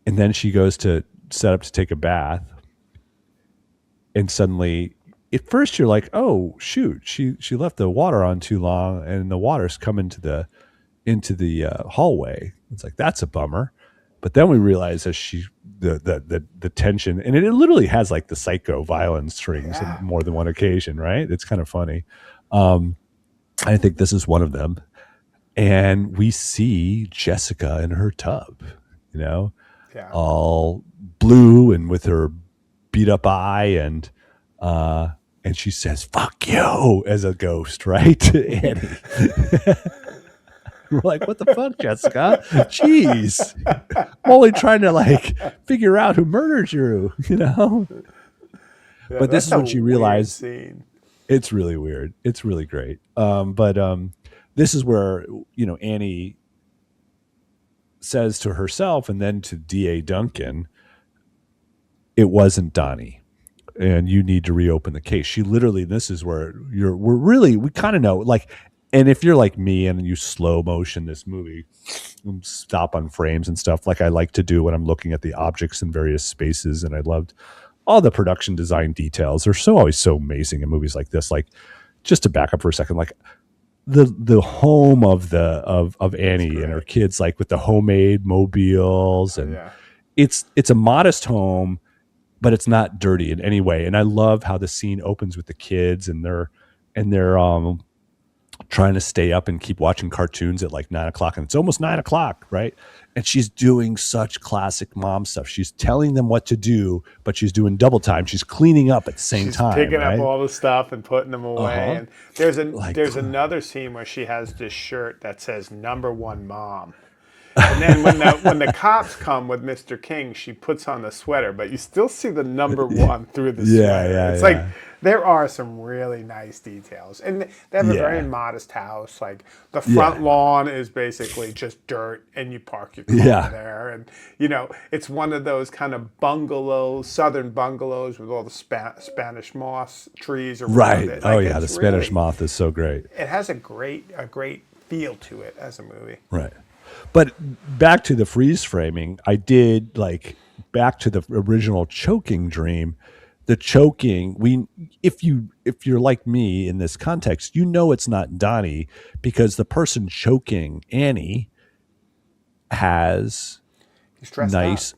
And then she goes to set up to take a bath. And suddenly, at first you're like, oh shoot, she left the water on too long and the water's come into the hallway. It's like, that's a bummer. But then we realize that the tension, and it literally has like the psycho violin strings Yeah. on more than one occasion, right? It's kind of funny. I think this is one of them. And we see Jessica in her tub, Yeah. all blue and with her beat up eye, and she says, "Fuck you," as a ghost, right? To Annie. We're like, what the fuck, Jessica? Jeez. I'm only trying to, like, figure out who murdered you, Yeah, But this is when she realized scene. it's really weird. It's really great. But this is where, Annie says to herself and then to D.A. Duncan, it wasn't Donnie, and you need to reopen the case. She literally, this is where we kind of know, like, and if you're like me and you slow motion this movie, stop on frames and stuff, like I like to do when I'm looking at the objects in various spaces, and I loved all the production design details. They're always so amazing in movies like this. Like, just to back up for a second, like the home of Annie and her kids, like with the homemade mobiles, and it's a modest home, but it's not dirty in any way. And I love how the scene opens with the kids and they're trying to stay up and keep watching cartoons at like 9:00, and it's almost 9:00, right? And she's doing such classic mom stuff. She's telling them what to do, but she's doing double time. She's cleaning up at the same time. She's picking right? up all the stuff and putting them away. And there's another scene where she has this shirt that says #1 mom. And then when the cops come with Mr. King, she puts on the sweater, but you still see the #1 through the sweater. It's like There are some really nice details, and they have a very Yeah. modest house. Like the front Yeah. lawn is basically just dirt, and you park your car Yeah. there. And it's one of those kind of bungalows, southern bungalows with all the Spanish moss trees around Right. it. Oh Like yeah, the it's Spanish really, moth is so great. it has a great feel to it as a movie. Right. But back to the freeze framing, I did like back to the original choking dream. The choking, if you're like me in this context, you know it's not Donnie because the person choking Annie has He's dressed up. nice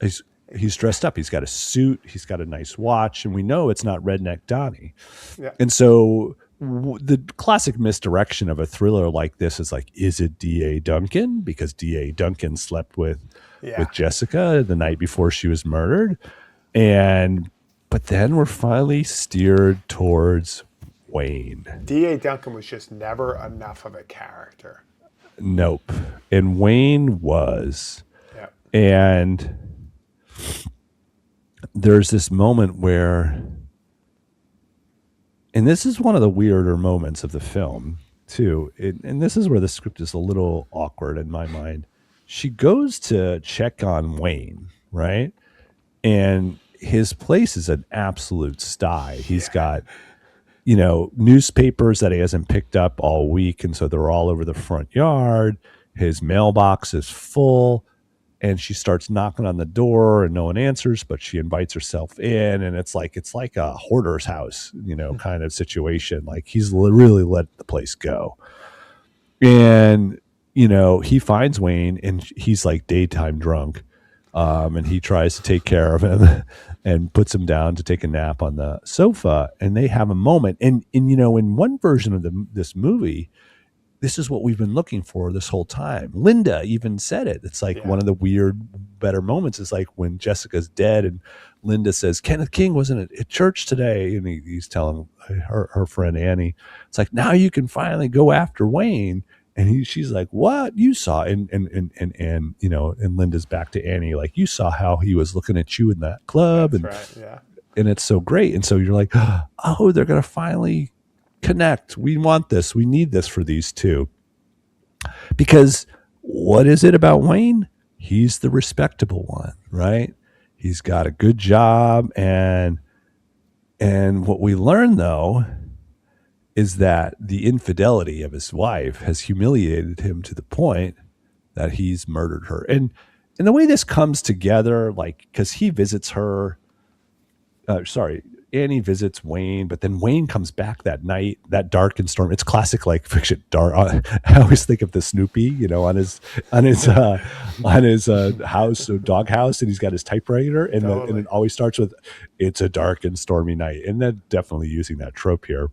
he's dressed up. He's got a suit, he's got a nice watch, and we know it's not redneck Donnie. Yeah, And so the classic misdirection of a thriller like this is like, is it D.A. Duncan? Because D.A. Duncan slept yeah. with Jessica the night before she was murdered. And but then we're finally steered towards Wayne. D.A. Duncan was just never enough of a character. Nope. And Wayne was. Yeah, And there's this moment where, and this is one of the weirder moments of the film too, and this is where the script is a little awkward in my mind. She goes to check on Wayne, right? And his place is an absolute sty. He's got, newspapers that he hasn't picked up all week, and so they're all over the front yard. His mailbox is full, and she starts knocking on the door and no one answers, but she invites herself in, and it's like a hoarder's house, kind of situation. Like he's really let the place go. And he finds Wayne, and he's like daytime drunk, and he tries to take care of him and puts him down to take a nap on the sofa, and they have a moment. And in one version of this movie, this is what we've been looking for this whole time. Linda even said it. It's like yeah. one of the weird, better moments is like when Jessica's dead and Linda says, Kenneth King wasn't at church today. And he's telling her friend Annie, it's like, now you can finally go after Wayne. And she's like, what? You saw, and Linda's back to Annie, like, you saw how he was looking at you in that club. That's And, right. Yeah. and it's so great. And so you're like, oh, they're going to finally connect. We want this. We need this for these two. Because what is it about Wayne? He's the respectable one, right? He's got a good job, and what we learn though is that the infidelity of his wife has humiliated him to the point that he's murdered her. And the way this comes together, like, because he visits her, Annie visits Wayne, but then Wayne comes back that night, that dark and stormy. It's classic, like fiction. Dark. I always think of the Snoopy, on his house, dog house, and he's got his typewriter, and Totally. it always starts with, "It's a dark and stormy night," and they're definitely using that trope here.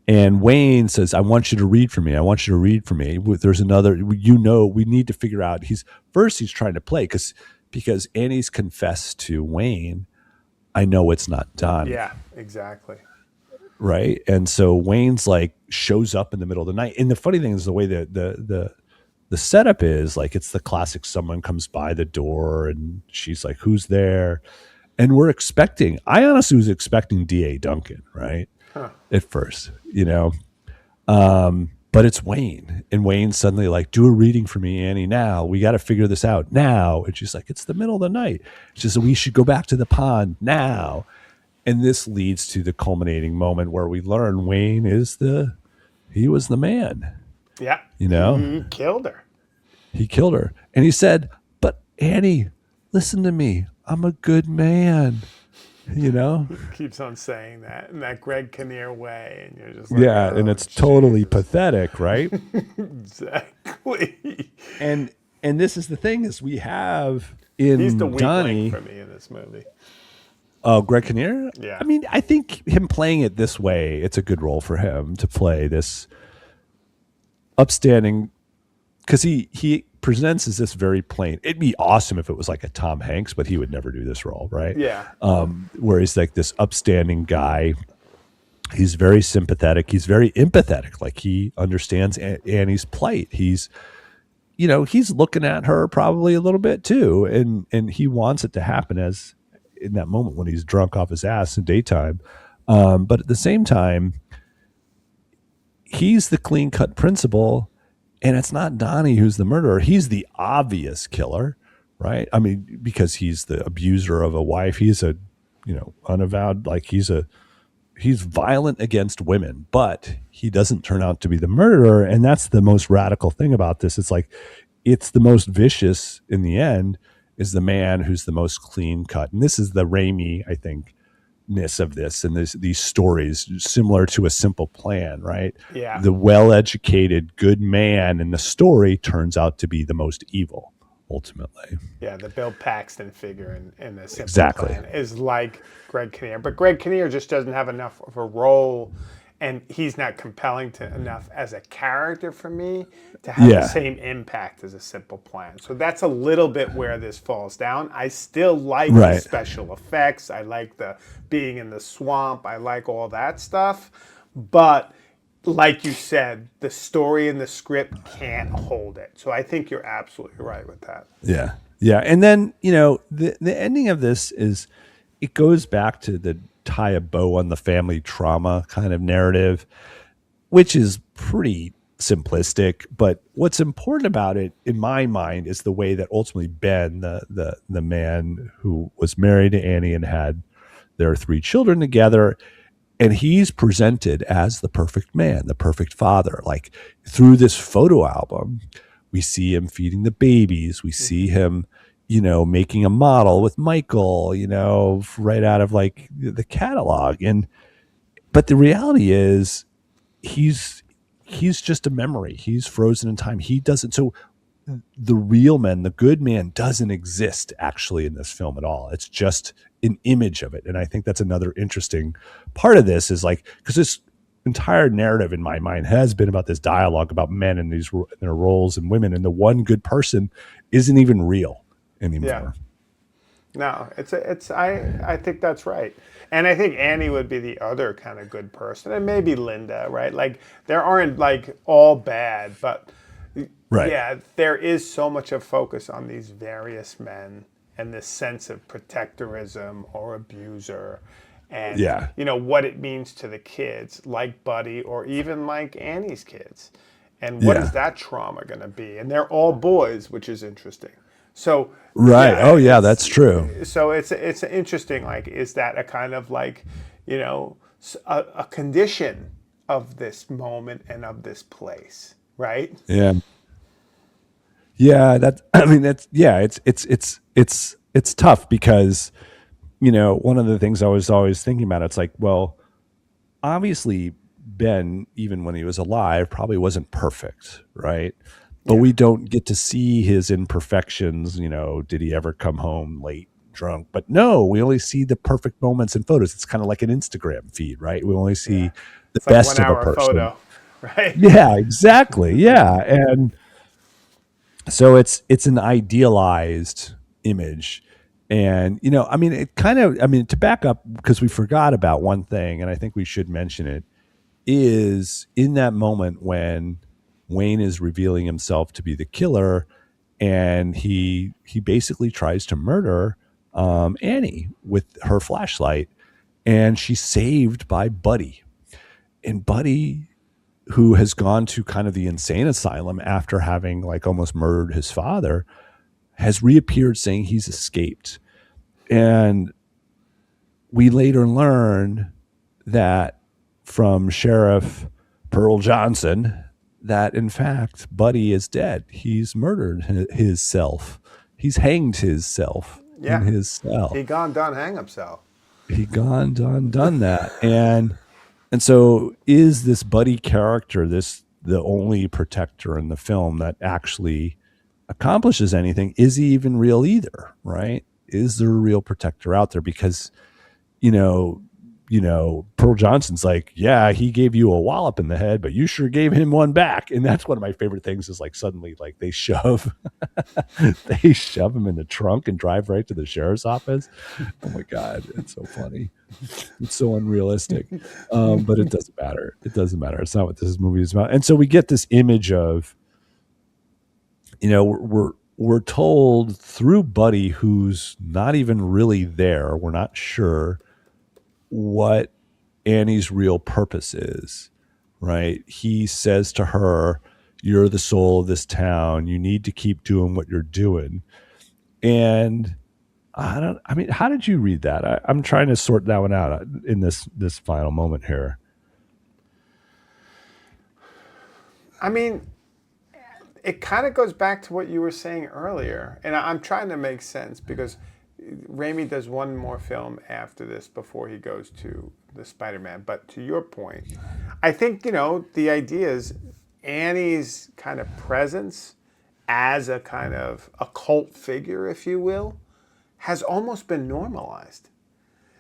And Wayne says, "I want you to read for me. I want you to read for me." There's another, we need to figure out. He's trying to play because Annie's confessed to Wayne, I know it's not Donnie. Yeah, exactly. Right. And so Wayne's like shows up in the middle of the night. And the funny thing is the way that the setup is, like, it's the classic, someone comes by the door and she's like, who's there? And I honestly was expecting D.A. Duncan, right? Huh. At first, but it's Wayne, and Wayne's suddenly like, do a reading for me, Annie, now. We got to figure this out now. And she's like, it's the middle of the night. She says, we should go back to the pond now. And this leads to the culminating moment where we learn Wayne he was the man, Yeah. you know, He killed her. he killed her. And he said, but Annie, listen to me. I'm a good man, Keeps on saying that in that Greg Kinnear way, and you're just like, Yeah. oh, And it's totally Jesus. pathetic. Right. Exactly. and this is the thing is we have He's the in weak Donnie. link for me in this movie. Oh, Greg Kinnear? Yeah. I mean, I think him playing it this way, it's a good role for him to play this upstanding, because he presents as this very plain. It'd be awesome if it was like a Tom Hanks, but he would never do this role, right? Yeah. Where he's like this upstanding guy. He's very sympathetic. He's very empathetic. Like, he understands Annie's plight. He's looking at her probably a little bit too, and he wants it to happen as in that moment when he's drunk off his ass in daytime. But at the same time, he's the clean cut principal, and it's not Donnie who's the murderer. He's the obvious killer, right? I mean, because he's the abuser of a wife. He's a, unavowed, like he's violent against women, but he doesn't turn out to be the murderer. And that's the most radical thing about this. It's like, it's the most vicious in the end is the man who's the most clean cut. And this is the Raimi, I think, ness of this and these stories similar to A Simple Plan, right? Yeah. The well-educated good man in the story turns out to be the most evil ultimately. Yeah, the Bill Paxton figure in the Simple Exactly. Plan is like Greg Kinnear, but Greg Kinnear just doesn't have enough of a role, and he's not compelling enough as a character for me to have the Yeah. same impact as a Simple Plan. So that's a little bit where this falls down. I still like the Right. special effects. I like the being in the swamp. I like all that stuff, but like you said, the story and the script can't hold it. So I think you're absolutely right with that. Yeah. Yeah. And then, the ending of this is it goes back to the tie a bow on the family trauma kind of narrative, which is pretty simplistic. But what's important about it, in my mind, is the way that ultimately Ben, the man who was married to Annie and had their three children together, and he's presented as the perfect man, the perfect father. Like through this photo album, we see him feeding the babies. We see him, making a model with Michael, right out of like the catalog. And but the reality is he's he's just a memory. He's frozen in time. He doesn't. So the real man, the good man, doesn't exist actually in this film at all. It's just an image of it. And I think that's another interesting part of this is like, because this entire narrative in my mind has been about this dialogue about men and their roles and women. And the one good person isn't even real Yeah. anymore. No, I think that's right. And I think Annie would be the other kind of good person, and maybe Linda, right? Like there aren't like all bad, but Right. yeah, there is so much of focus on these various men and this sense of protectorism or abuser and Yeah. what it means to the kids like Buddy or even like Annie's kids. And what is Yeah. that trauma going to be? And they're all boys, which is interesting. So Right. yeah, Oh yeah, that's true. it's interesting. Like, is that a kind of like, a condition of this moment and of this place, right? Yeah. Yeah. I mean, it's tough because, one of the things I was always thinking about, it's like, well, obviously Ben, even when he was alive, probably wasn't perfect, right? But Yeah, we don't get to see his imperfections. Did he ever come home late, drunk? But no, we only see the perfect moments in photos. It's kind of like an Instagram feed, right? We only yeah. see the It's like one best of a hour person. photo, right? Yeah, exactly. Yeah. And so it's an idealized image. And I mean, it kind of, I mean, to back up, because we forgot about one thing and I think we should mention it, is in that moment when Wayne is revealing himself to be the killer, and he basically tries to murder Annie with her flashlight, and she's saved by Buddy. And Buddy, who has gone to kind of the insane asylum after having like almost murdered his father, has reappeared saying he's escaped. And we later learn that from Sheriff Pearl Johnson that in fact Buddy is dead. He's murdered his self. He's hanged his self in Yeah, his cell. he gone done hang himself. He gone done that. And so is this Buddy character this the only protector in the film that actually accomplishes anything? Is he even real either, right? Is there a real protector out there? Because you know, Pearl Johnson's like, yeah, he gave you a wallop in the head, but you sure gave him one back. And that's one of my favorite things is like suddenly like they shove they shove him in the trunk and drive right to the sheriff's office. Oh my God. It's so funny. It's so unrealistic. But it doesn't matter. It doesn't matter. It's not what this movie is about. And so we get this image of, we're told through Buddy, who's not even really there. We're not sure what Annie's real purpose is, right? He says to her, "You're the soul of this town. You need to keep doing what you're doing." And I mean, how did you read that? I'm trying to sort that one out in this final moment here. I mean, it kind of goes back to what you were saying earlier, and I'm trying to make sense because Raimi does one more film after this before he goes to the Spider-Man. But to your point, I think the idea is Annie's kind of presence as a kind of a cult figure, if you will, has almost been normalized.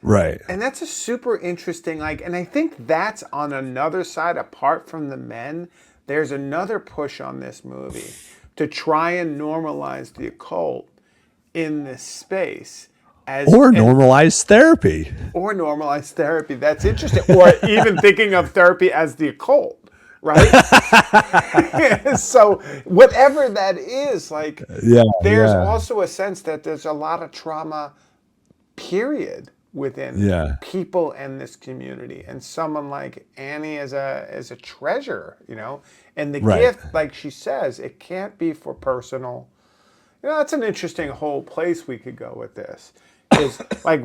Right. And that's a super interesting, and I think that's on another side, apart from the men, there's another push on this movie to try and normalize the occult in this space. Or normalize therapy. Or normalize therapy. That's interesting. Or even thinking of therapy as the occult, right? So whatever that is, there's also a sense that there's a lot of trauma, period, within people and this community, and someone like Annie is a treasure, and the gift, like she says, it can't be for personal. That's an interesting whole place we could go with this. Is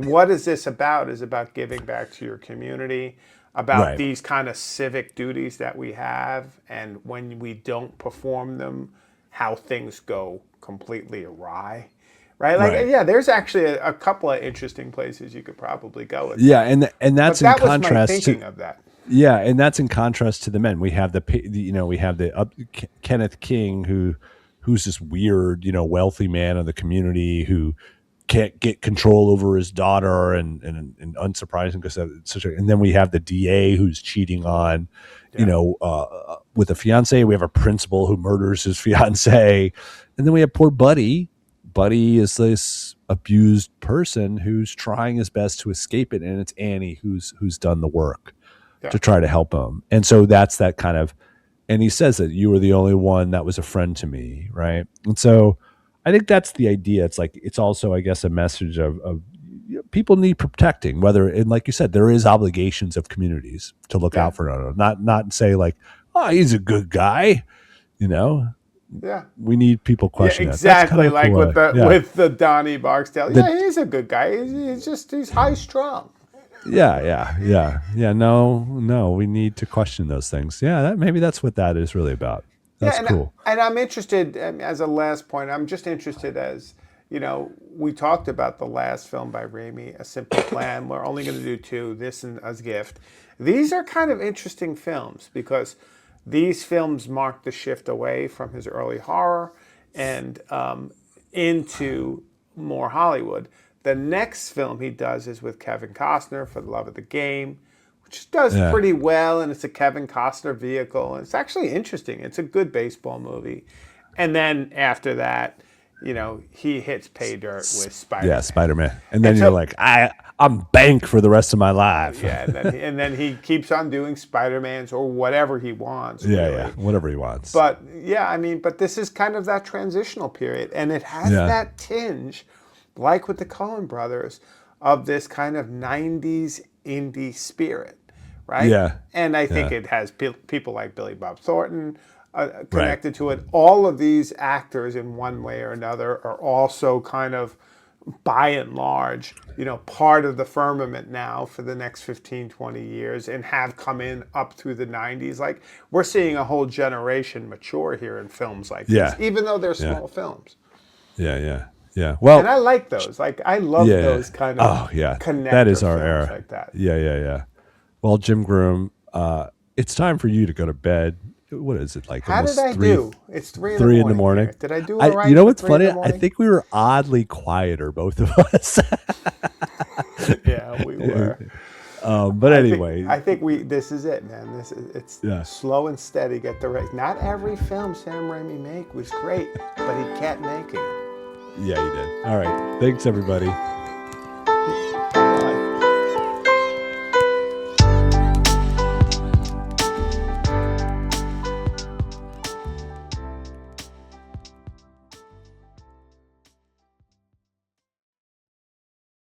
what is this about? Is about giving back to your community, about these kind of civic duties that we have, and when we don't perform them, how things go completely awry. Right? There's actually a couple of interesting places you could probably go with. Yeah, and that's but that in contrast was my thinking of that. Yeah, and that's in contrast to the men. We have Kenneth King, who's this weird, wealthy man of the community who can't get control over his daughter, and unsurprising because and then we have the DA who's cheating on, with a fiance. We have a principal who murders his fiance, and then we have poor Buddy. Buddy is this abused person who's trying his best to escape it, and it's Annie who's done the work to try to help him. And so that's that kind of, and he says that you were the only one that was a friend to me, right? And so I think that's the idea. It's also, I guess, a message of people need protecting, and like you said, there is obligations of communities to look out for another, not say oh, he's a good guy, Yeah, we need people questioning. Exactly, like cool. with the Donnie Barksdale. He's a good guy. He's high strung. Yeah. No, we need to question those things. Yeah, maybe that's what that is really about. That's cool. And I'm interested, as a last point, I'm just interested as, we talked about the last film by Raimi, A Simple Plan. We're only going to do 2, this and As Gift. These are kind of interesting films because these films mark the shift away from his early horror and into more Hollywood. The next film he does is with Kevin Costner, For the Love of the Game, which does pretty well, and it's a Kevin Costner vehicle. And it's actually interesting. It's a good baseball movie. And then after that, he hits pay dirt with Spider-Man. Yeah, Spider-Man. And then you're like, I'm bank for the rest of my life. Yeah, and then he keeps on doing Spider-Mans or whatever he wants. Yeah, whatever he wants. But but this is kind of that transitional period, and it has that tinge, like with the Coen brothers, of this kind of 90s indie spirit, right? Yeah. And I think it has people like Billy Bob Thornton connected to it. All of these actors in one way or another are also kind of, by and large, part of the firmament now for the next 15, 20 years and have come in up through the 90s. Like, we're seeing a whole generation mature here in films like this, even though they're small films. Yeah. Well, and I like those. I love those kind of connector that is our era. Like that. Yeah. Well, Jim Groom, it's time for you to go to bed. What is it like? How did I do? It's 3 in the morning. Did I do all right? You know what's funny? I think we were oddly quieter, both of us. Yeah, we were. But anyway, I think this is it, man. It's slow and steady. Get the right. Not every film Sam Raimi make was great, but he kept making it. Yeah, he did. All right. Thanks, everybody.